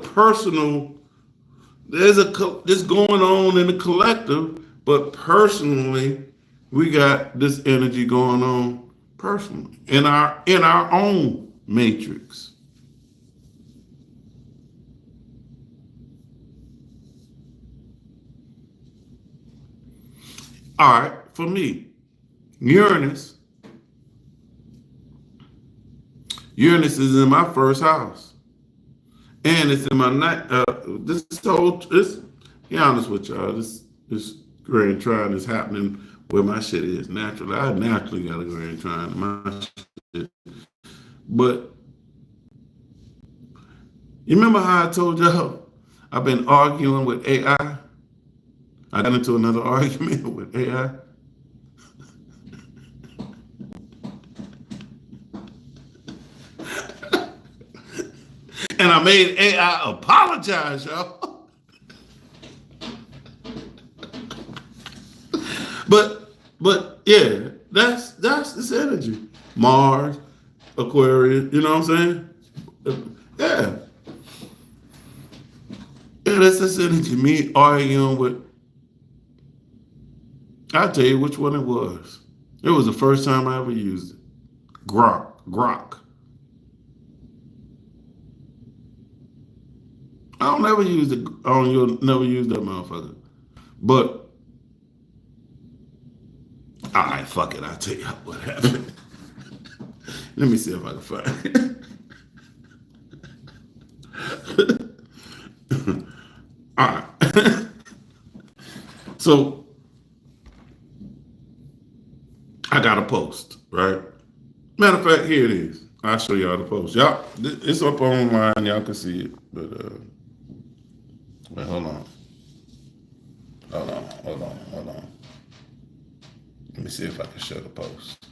going on in the collective, but personally, we got this energy going on personally in our own matrix. All right, for me, Uranus is in my first house. And it's in my night. Be honest with y'all, this grand trine is happening where my shit is naturally. I naturally got a grand trine in my shit. But you remember how I told y'all I've been arguing with AI? I got into another argument with AI. And I made AI apologize, y'all. but yeah, that's this energy. Mars, Aquarius, you know what I'm saying? Yeah. Yeah, that's this energy. Me arguing with, I'll tell you which one it was. It was the first time I ever used it. Grok. I don't never use it. You'll never use that motherfucker. But all right, fuck it. I'll tell you what happened. Let me see if I can find it. All right. So I got a post, right? Matter of fact, here it is. I'll show y'all the post. Y'all, it's up online. Y'all can see it. But wait, hold on. Hold on. Let me see if I can show the post.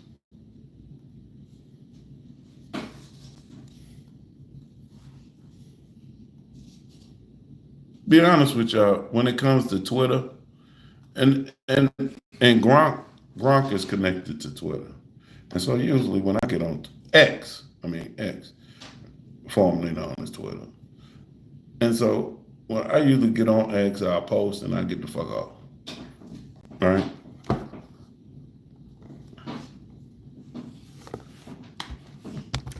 Be honest with y'all, when it comes to Twitter, and Gronk is connected to Twitter. And so usually when I get on X, formerly known as Twitter. And so when I usually get on X, I'll post and I get the fuck off. All right?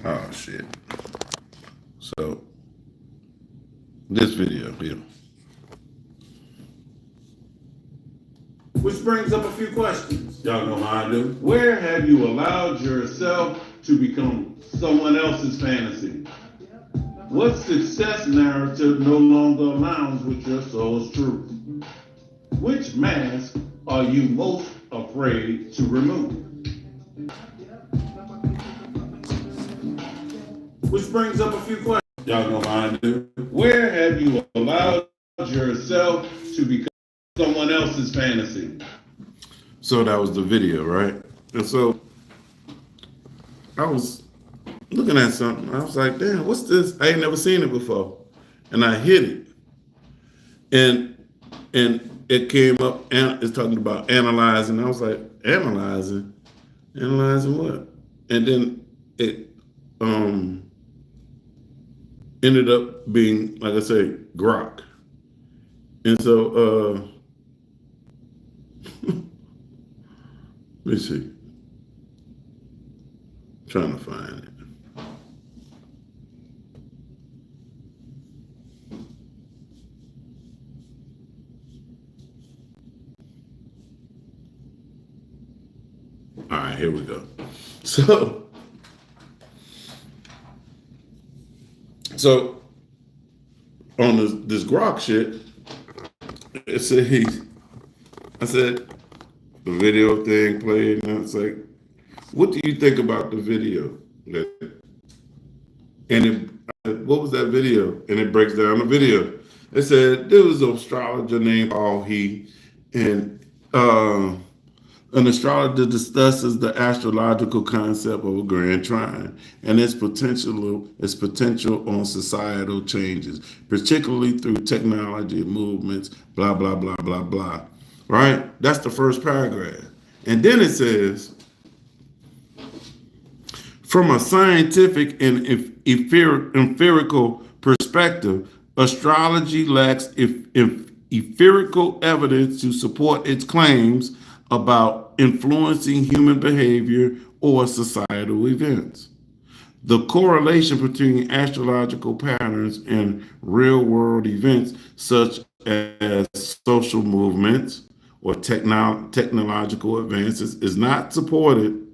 Oh, shit. So, this video here. Which brings up a few questions. Y'all know how I do. Where have you allowed yourself to become someone else's fantasy? What success narrative no longer aligns with your soul's truth? Which mask are you most afraid to remove? Which brings up a few questions. Y'all know how I do. Where have you allowed yourself to become someone else's fantasy? So that was the video, right? And so I was looking at something. I was like, damn, what's this? I ain't never seen it before. And I hit it. And it came up and it's talking about analyzing. I was like, analyzing? Analyzing what? And then it ended up being, like I say, Grok. And so let me see. Trying to find it. All right, here we go. So on this Grok shit, it says, I said, the video thing played, and it's like, what do you think about the video? What was that video? And it breaks down the video. It said there was an astrologer named Paul and an astrologer discusses the astrological concept of a grand trine and its potential on societal changes, particularly through technology movements, blah, blah, blah, blah, blah. Right? That's the first paragraph. And then it says, from a scientific and empirical perspective, astrology lacks empirical evidence to support its claims about influencing human behavior or societal events. The correlation between astrological patterns and real-world events, such as social movements or technological advances, is not supported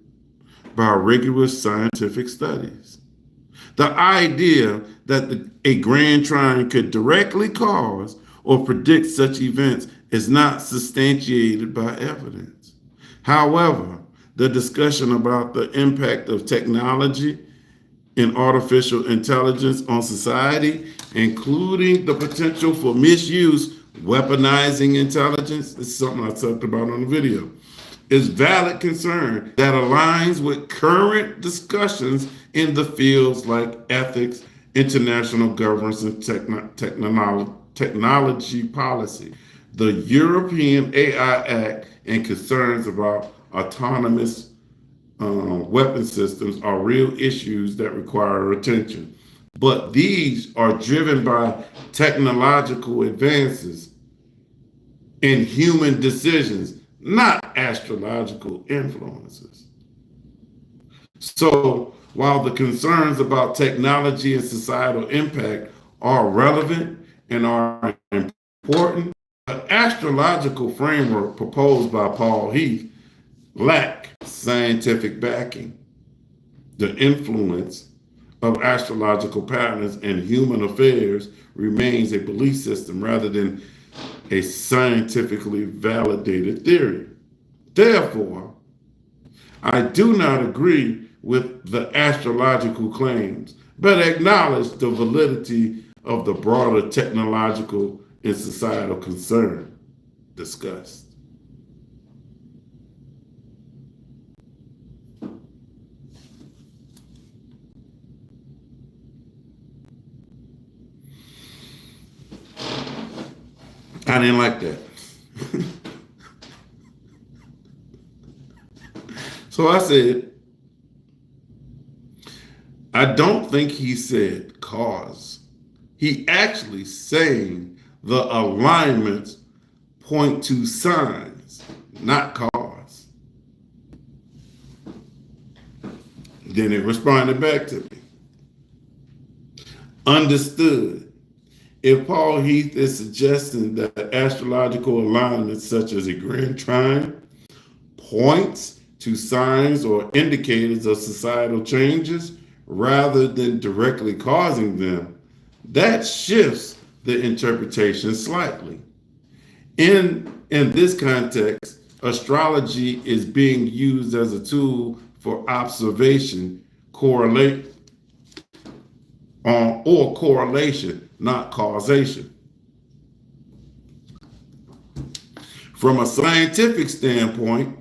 by rigorous scientific studies. The idea that a grand trine could directly cause or predict such events is not substantiated by evidence. However, the discussion about the impact of technology and artificial intelligence on society, including the potential for misuse, weaponizing intelligence, this is something I talked about on the video, is valid concern that aligns with current discussions in the fields like ethics, international governance, and technology policy. The European AI Act and concerns about autonomous weapon systems are real issues that require attention. But these are driven by technological advances in human decisions, not astrological influences. So, while the concerns about technology and societal impact are relevant and are important, the astrological framework proposed by Paul Heath lack scientific backing. The influence of astrological patterns in human affairs remains a belief system rather than a scientifically validated theory. Therefore, I do not agree with the astrological claims, but acknowledge the validity of the broader technological and societal concern discussed. I didn't like that. So I said, I don't think he said cause. He actually saying the alignments point to signs, not cause. Then it responded back to me. Understood. If Paul Heath is suggesting that astrological alignments such as a grand trine points to signs or indicators of societal changes rather than directly causing them, that shifts the interpretation slightly. In this context, astrology is being used as a tool for observation, or correlation, not causation. From a scientific standpoint,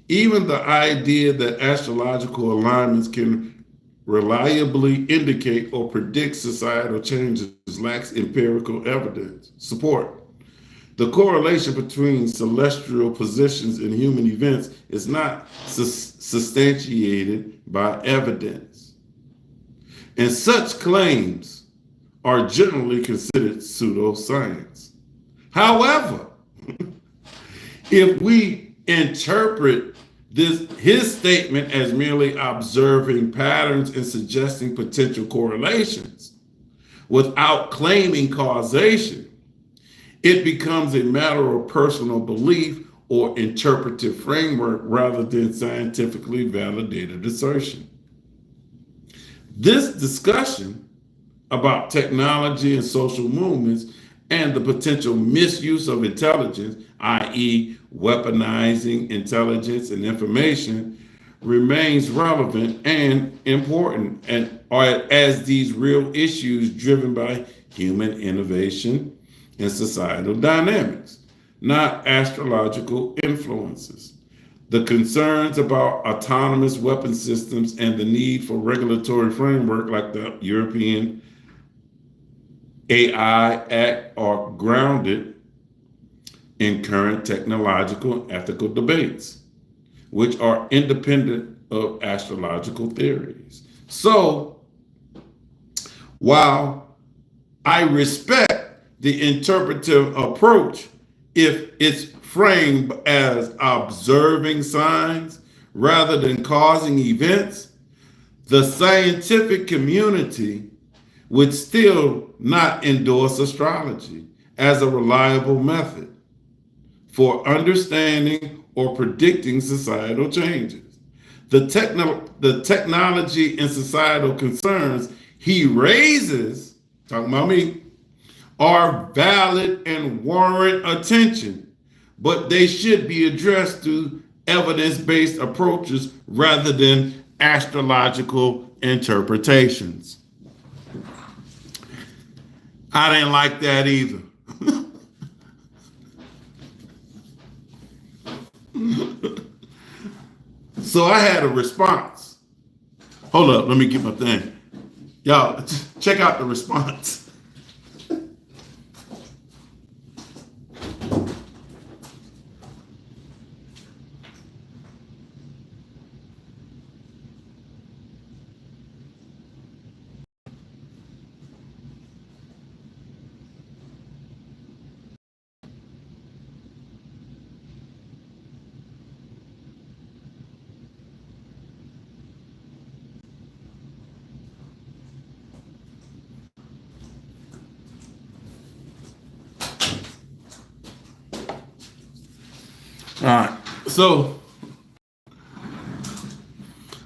even the idea that astrological alignments can reliably indicate or predict societal changes lacks empirical evidence support. The correlation between celestial positions and human events is not substantiated by evidence, and such claims are generally considered pseudoscience. However, if we interpret his statement as merely observing patterns and suggesting potential correlations without claiming causation, it becomes a matter of personal belief or interpretive framework rather than scientifically validated assertion. This discussion about technology and social movements and the potential misuse of intelligence, i.e., weaponizing intelligence and information, remains relevant and important, and are as these real issues driven by human innovation and societal dynamics, not astrological influences. The concerns about autonomous weapon systems and the need for regulatory framework like the European AI Act are grounded in current technological and ethical debates, which are independent of astrological theories. So, while I respect the interpretive approach, if it's framed as observing signs rather than causing events, the scientific community would still not endorse astrology as a reliable method for understanding or predicting societal changes. The technology and societal concerns he raises, talking about me, are valid and warrant attention, but they should be addressed through evidence-based approaches rather than astrological interpretations. I didn't like that either. So I had a response. Hold up, let me get my thing. Y'all, check out the response. right. So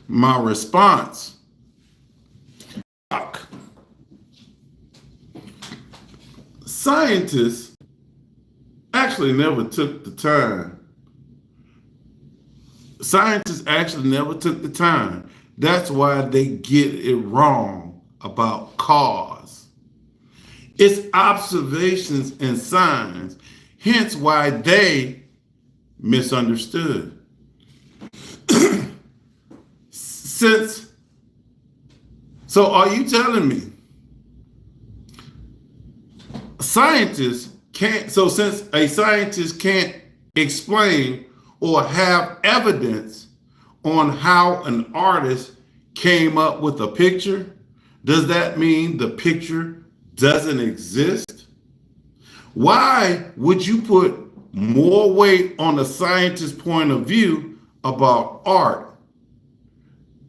my response, scientists actually never took the time. Scientists actually never took the time. That's why they get it wrong about cause. It's observations and signs, hence why they misunderstood. Since, so are you telling me scientists can't, so since a scientist can't explain or have evidence on how an artist came up with a picture, does that mean the picture doesn't exist? Why would you put more weight on a scientist's point of view about art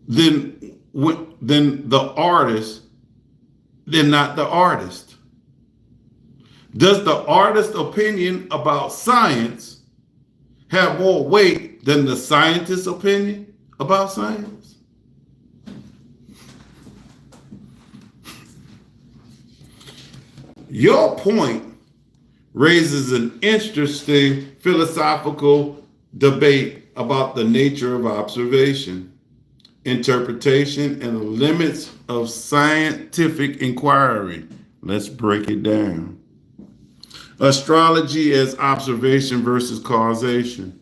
than the artist, than not the artist? Does the artist's opinion about science have more weight than the scientist's opinion about science? Your point raises an interesting philosophical debate about the nature of observation, interpretation, and the limits of scientific inquiry. Let's break it down. Astrology as observation versus causation.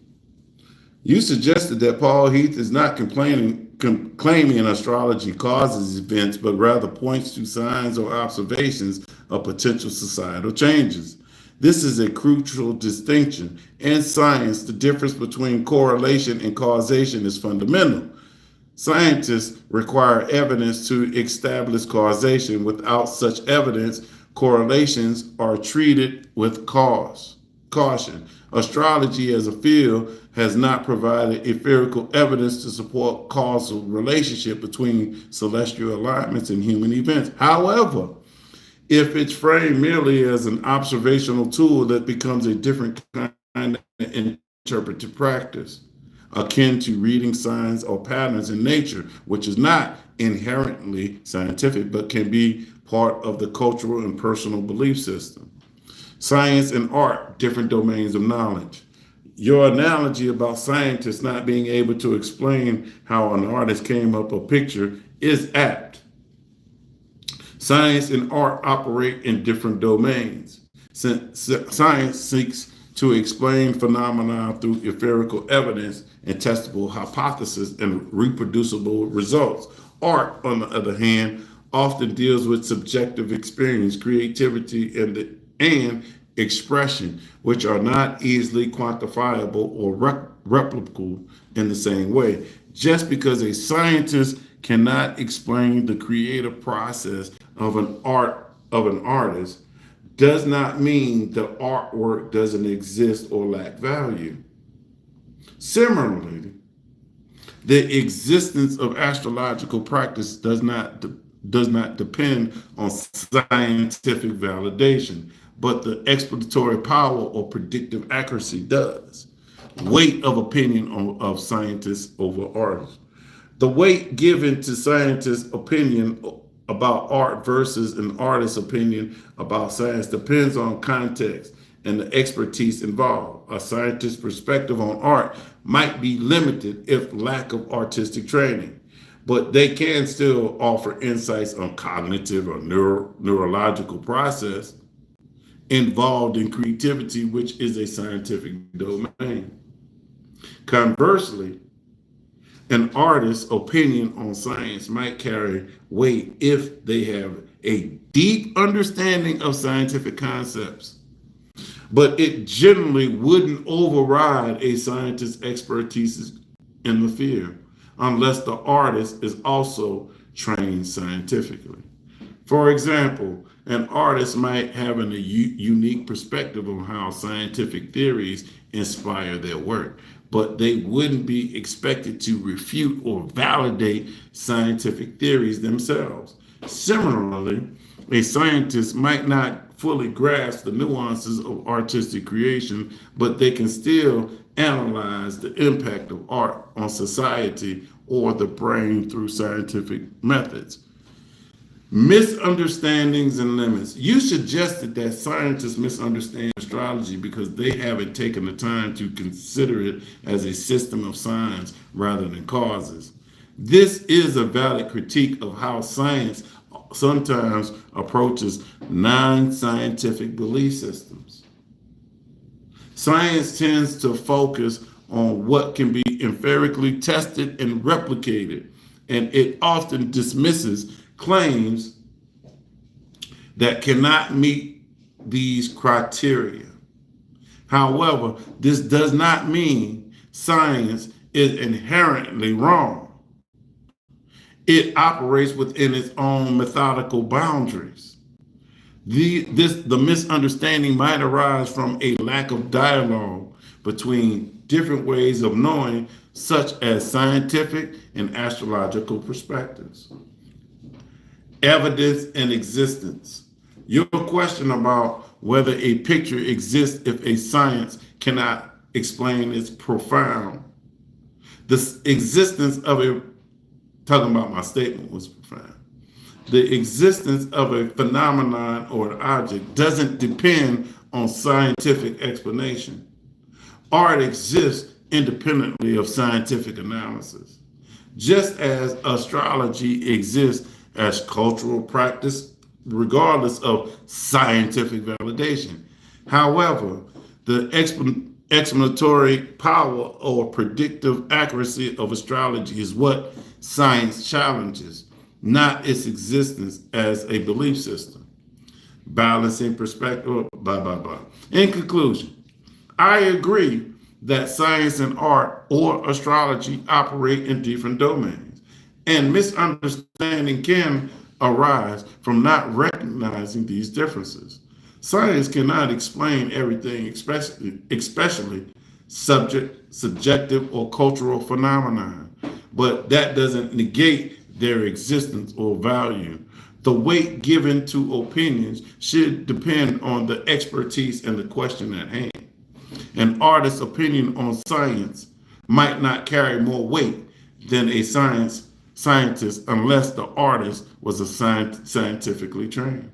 You suggested that Paul Heath is not claiming astrology causes events, but rather points to signs or observations of potential societal changes. This is a crucial distinction. In science, the difference between correlation and causation is fundamental. Scientists require evidence to establish causation. Without such evidence, correlations are treated with caution. Astrology as a field has not provided empirical evidence to support causal relationship between celestial alignments and human events. However, if it's framed merely as an observational tool, that becomes a different kind of interpretive practice, akin to reading signs or patterns in nature, which is not inherently scientific, but can be part of the cultural and personal belief system. Science and art, different domains of knowledge. Your analogy about scientists not being able to explain how an artist came up with a picture is apt. Science and art operate in different domains. Science seeks to explain phenomena through empirical evidence and testable hypotheses and reproducible results. Art, on the other hand, often deals with subjective experience, creativity, and expression, which are not easily quantifiable or replicable in the same way. Just because a scientist cannot explain the creative process of an artist does not mean the artwork doesn't exist or lack value. Similarly, the existence of astrological practice does not depend on scientific validation, but the explanatory power or predictive accuracy does. Weight of opinion of scientists over artists. The weight given to scientists' opinion about art versus an artist's opinion about science depends on context and the expertise involved. A scientist's perspective on art might be limited if lack of artistic training, but they can still offer insights on cognitive or neurological process involved in creativity, which is a scientific domain. Conversely, an artist's opinion on science might carry weight if they have a deep understanding of scientific concepts, but it generally wouldn't override a scientist's expertise in the field unless the artist is also trained scientifically. For example, an artist might have a unique perspective on how scientific theories inspire their work, but they wouldn't be expected to refute or validate scientific theories themselves. Similarly, A scientist might not fully grasp the nuances of artistic creation, but they can still analyze the impact of art on society or the brain through scientific methods. Misunderstandings and limits. You suggested that scientists misunderstand astrology because they haven't taken the time to consider it as a system of signs rather than causes. This is a valid critique of how science sometimes approaches non-scientific belief systems. Science tends to focus on what can be empirically tested and replicated, and it often dismisses claims that cannot meet these criteria. However, this does not mean science is inherently wrong. It operates within its own methodical boundaries. The misunderstanding might arise from a lack of dialogue between different ways of knowing, such as scientific and astrological perspectives. Evidence and existence. Your question about whether a picture exists if a science cannot explain is profound. The existence of a, talking about my statement was profound. The existence of a phenomenon or an object doesn't depend on scientific explanation. Art exists independently of scientific analysis, just as astrology exists as cultural practice regardless of scientific validation. However, the explanatory power or predictive accuracy of astrology is what science challenges, not its existence as a belief system. Balancing perspective, blah, blah, blah. In conclusion, I agree that science and art or astrology operate in different domains, and misunderstanding can arise from not recognizing these differences. Science cannot explain everything, especially subjective or cultural phenomena, but that doesn't negate their existence or value. The weight given to opinions should depend on the expertise and the question at hand. An artist's opinion on science might not carry more weight than a scientist unless the artist was scientifically trained.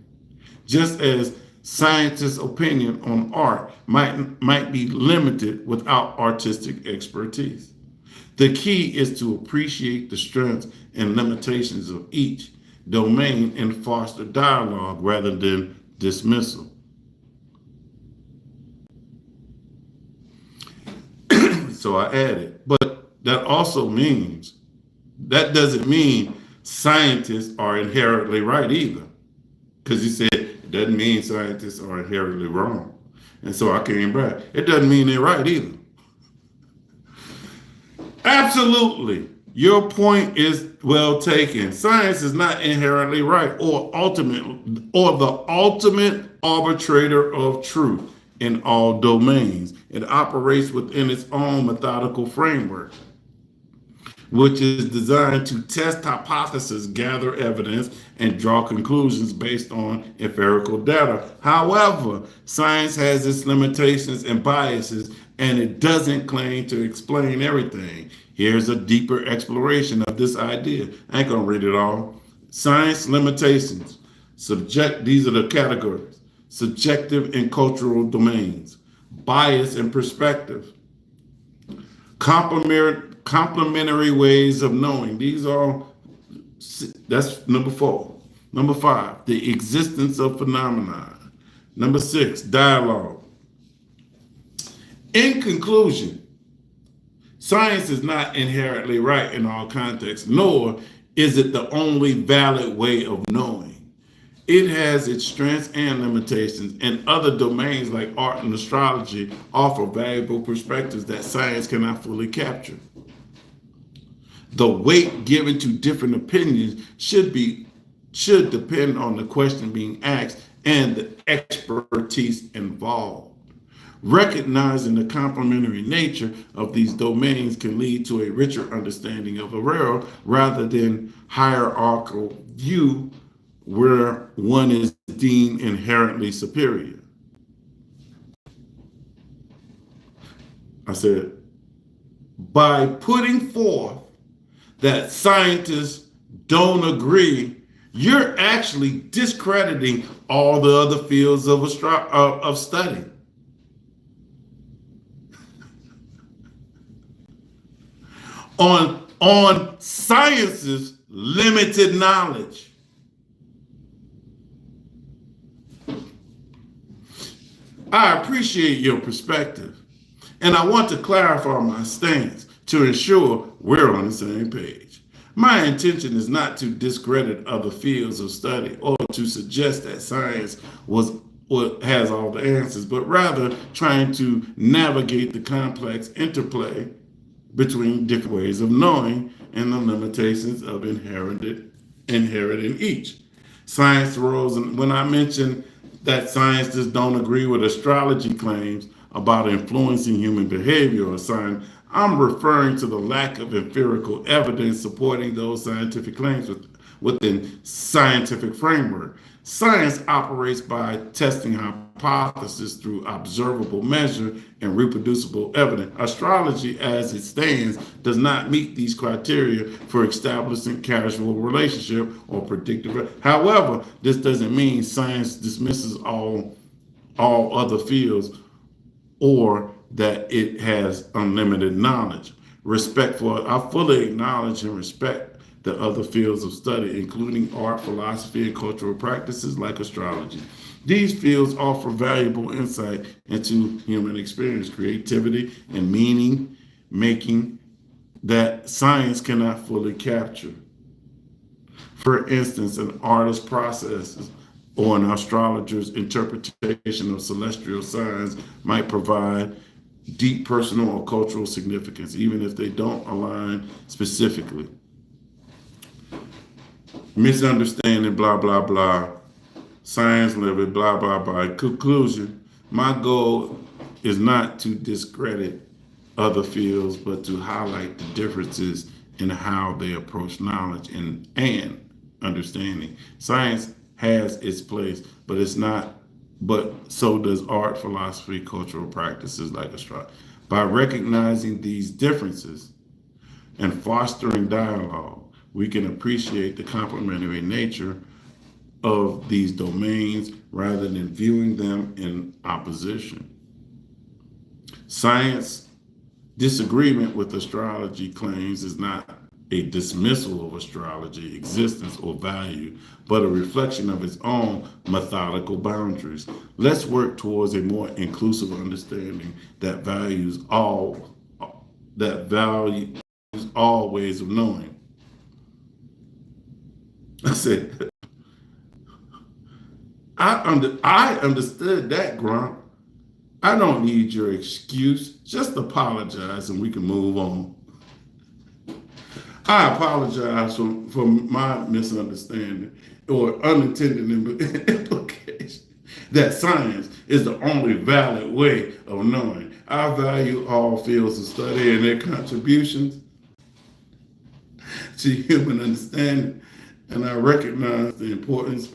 Just as scientists' opinion on art might be limited without artistic expertise. The key is to appreciate the strengths and limitations of each domain and foster dialogue rather than dismissal. So I added, but that doesn't mean scientists are inherently right either. Because you said it doesn't mean scientists are inherently wrong. And so I came back. It doesn't mean they're right either. Absolutely. Your point is well taken. Science is not inherently right or the ultimate arbitrator of truth in all domains. It operates within its own methodical framework, which is designed to test hypotheses, gather evidence, and draw conclusions based on empirical data. However, science has its limitations and biases, and it doesn't claim to explain everything. Here's a deeper exploration of this idea. I ain't gonna read it all. Science limitations. These are the categories. Subjective and cultural domains. Bias and perspective. Complementary ways of knowing. That's number 4. Number 5, the existence of phenomena. Number 6, dialogue. In conclusion, science is not inherently right in all contexts, nor is it the only valid way of knowing. It has its strengths and limitations, and other domains like art and astrology offer valuable perspectives that science cannot fully capture. The weight given to different opinions should depend on the question being asked and the expertise involved. Recognizing the complementary nature of these domains can lead to a richer understanding of a world rather than hierarchical view where one is deemed inherently superior. I said, by putting forth that scientists don't agree, you're actually discrediting all the other fields of study. On science's limited knowledge. I appreciate your perspective, and I want to clarify my stance to ensure we're on the same page. My intention is not to discredit other fields of study or to suggest that science has all the answers, but rather trying to navigate the complex interplay between different ways of knowing and the limitations of inherited in each. Science roles, and when I mention that scientists don't agree with astrology claims about influencing human behavior or sign, I'm referring to the lack of empirical evidence supporting those scientific claims within scientific framework. Science operates by testing hypotheses through observable measure and reproducible evidence. Astrology, as it stands, does not meet these criteria for establishing causal relationship or predictive. However, this doesn't mean science dismisses all other fields or that it has unlimited knowledge. I fully acknowledge and respect the other fields of study, including art, philosophy, and cultural practices like astrology. These fields offer valuable insight into human experience, creativity, and meaning making that science cannot fully capture. For instance, an artist's processes or an astrologer's interpretation of celestial signs might provide deep personal or cultural significance, even if they don't align specifically. Misunderstanding, blah, blah, blah. Science living, blah, blah, blah. In conclusion, my goal is not to discredit other fields, but to highlight the differences in how they approach knowledge and understanding. Science has its place, but so does art, philosophy, cultural practices like astrology. By recognizing these differences and fostering dialogue, we can appreciate the complementary nature of these domains rather than viewing them in opposition. Science disagreement with astrology claims is not a dismissal of astrology existence or value, but a reflection of its own methodical boundaries. Let's work towards a more inclusive understanding that values all ways of knowing. I said, I understood that, Grant. I don't need your excuse. Just apologize and we can move on. I apologize for my misunderstanding or unintended implication that science is the only valid way of knowing. I value all fields of study and their contributions to human understanding, and I recognize the importance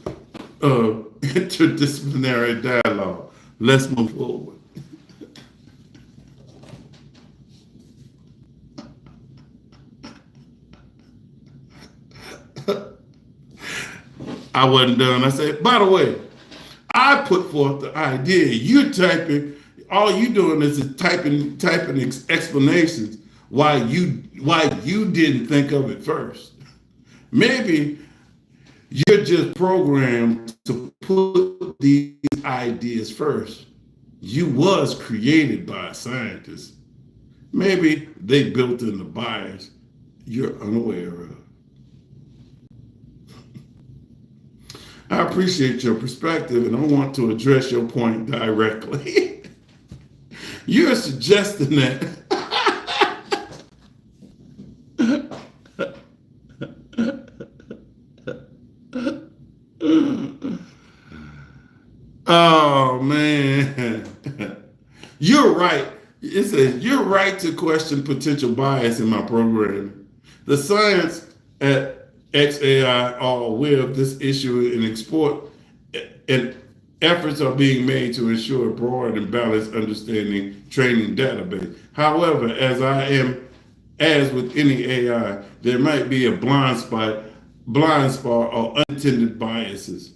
of interdisciplinary dialogue. Let's move forward. I wasn't done. I said, by the way, I put forth the idea. You're typing. All you doing is typing explanations why you didn't think of it first. Maybe you're just programmed to put these ideas first. You was created by a scientist. Maybe they built in the bias you're unaware of. I appreciate your perspective, and I want to address your point directly. You're suggesting that oh man. You're right. It says you're right to question potential bias in my programming. The science at XAI are aware of this issue and export and efforts are being made to ensure a broad and balanced understanding training database. However, as with any AI, there might be a blind spot or unintended biases.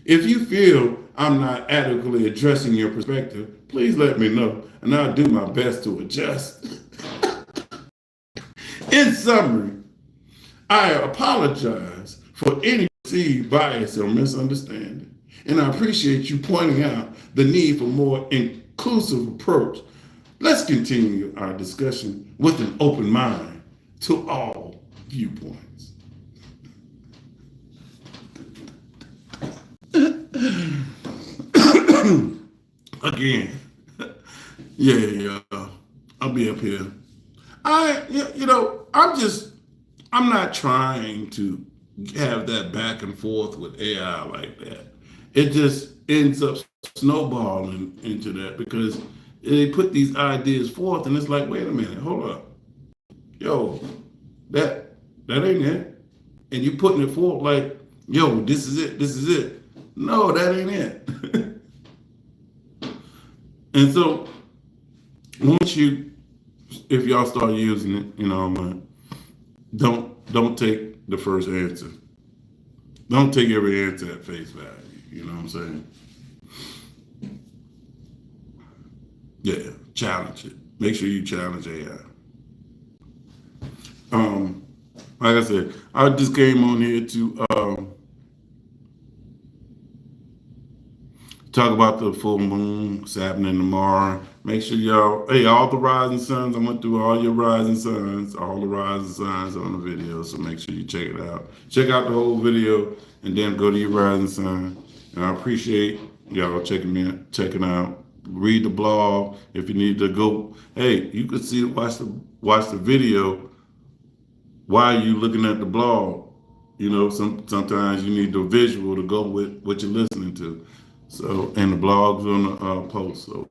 If you feel I'm not adequately addressing your perspective, please let me know, and I'll do my best to adjust. In summary, I apologize for any perceived bias or misunderstanding, and I appreciate you pointing out the need for a more inclusive approach. Let's continue our discussion with an open mind to all viewpoints. Again, yeah, I'll be up here. I'm not trying to have that back and forth with AI like that. It just ends up snowballing into that because they put these ideas forth and it's like, wait a minute, hold up. Yo, that ain't it. And you putting it forth like, yo, this is it. No, that ain't it. And so if y'all start using it, don't take the first answer. Don't take every answer at face value. You know what I'm saying? Yeah, challenge it. Make sure you challenge AI. Like I said, I just came on here to talk about the full moon. It's happening tomorrow. Make sure all the rising suns. I went through all your rising suns, all the rising signs on the video. So make sure you check it out. Check out the whole video and then go to your rising sign. And I appreciate y'all checking out. Read the blog. If you need to go, hey, you could watch the video while you looking at the blog. Sometimes you need the visual to go with what you're listening to. So, and the blog's on the post. So,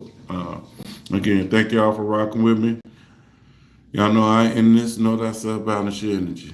again, thank y'all for rocking with me. Y'all know I in this know thyself balance your energy.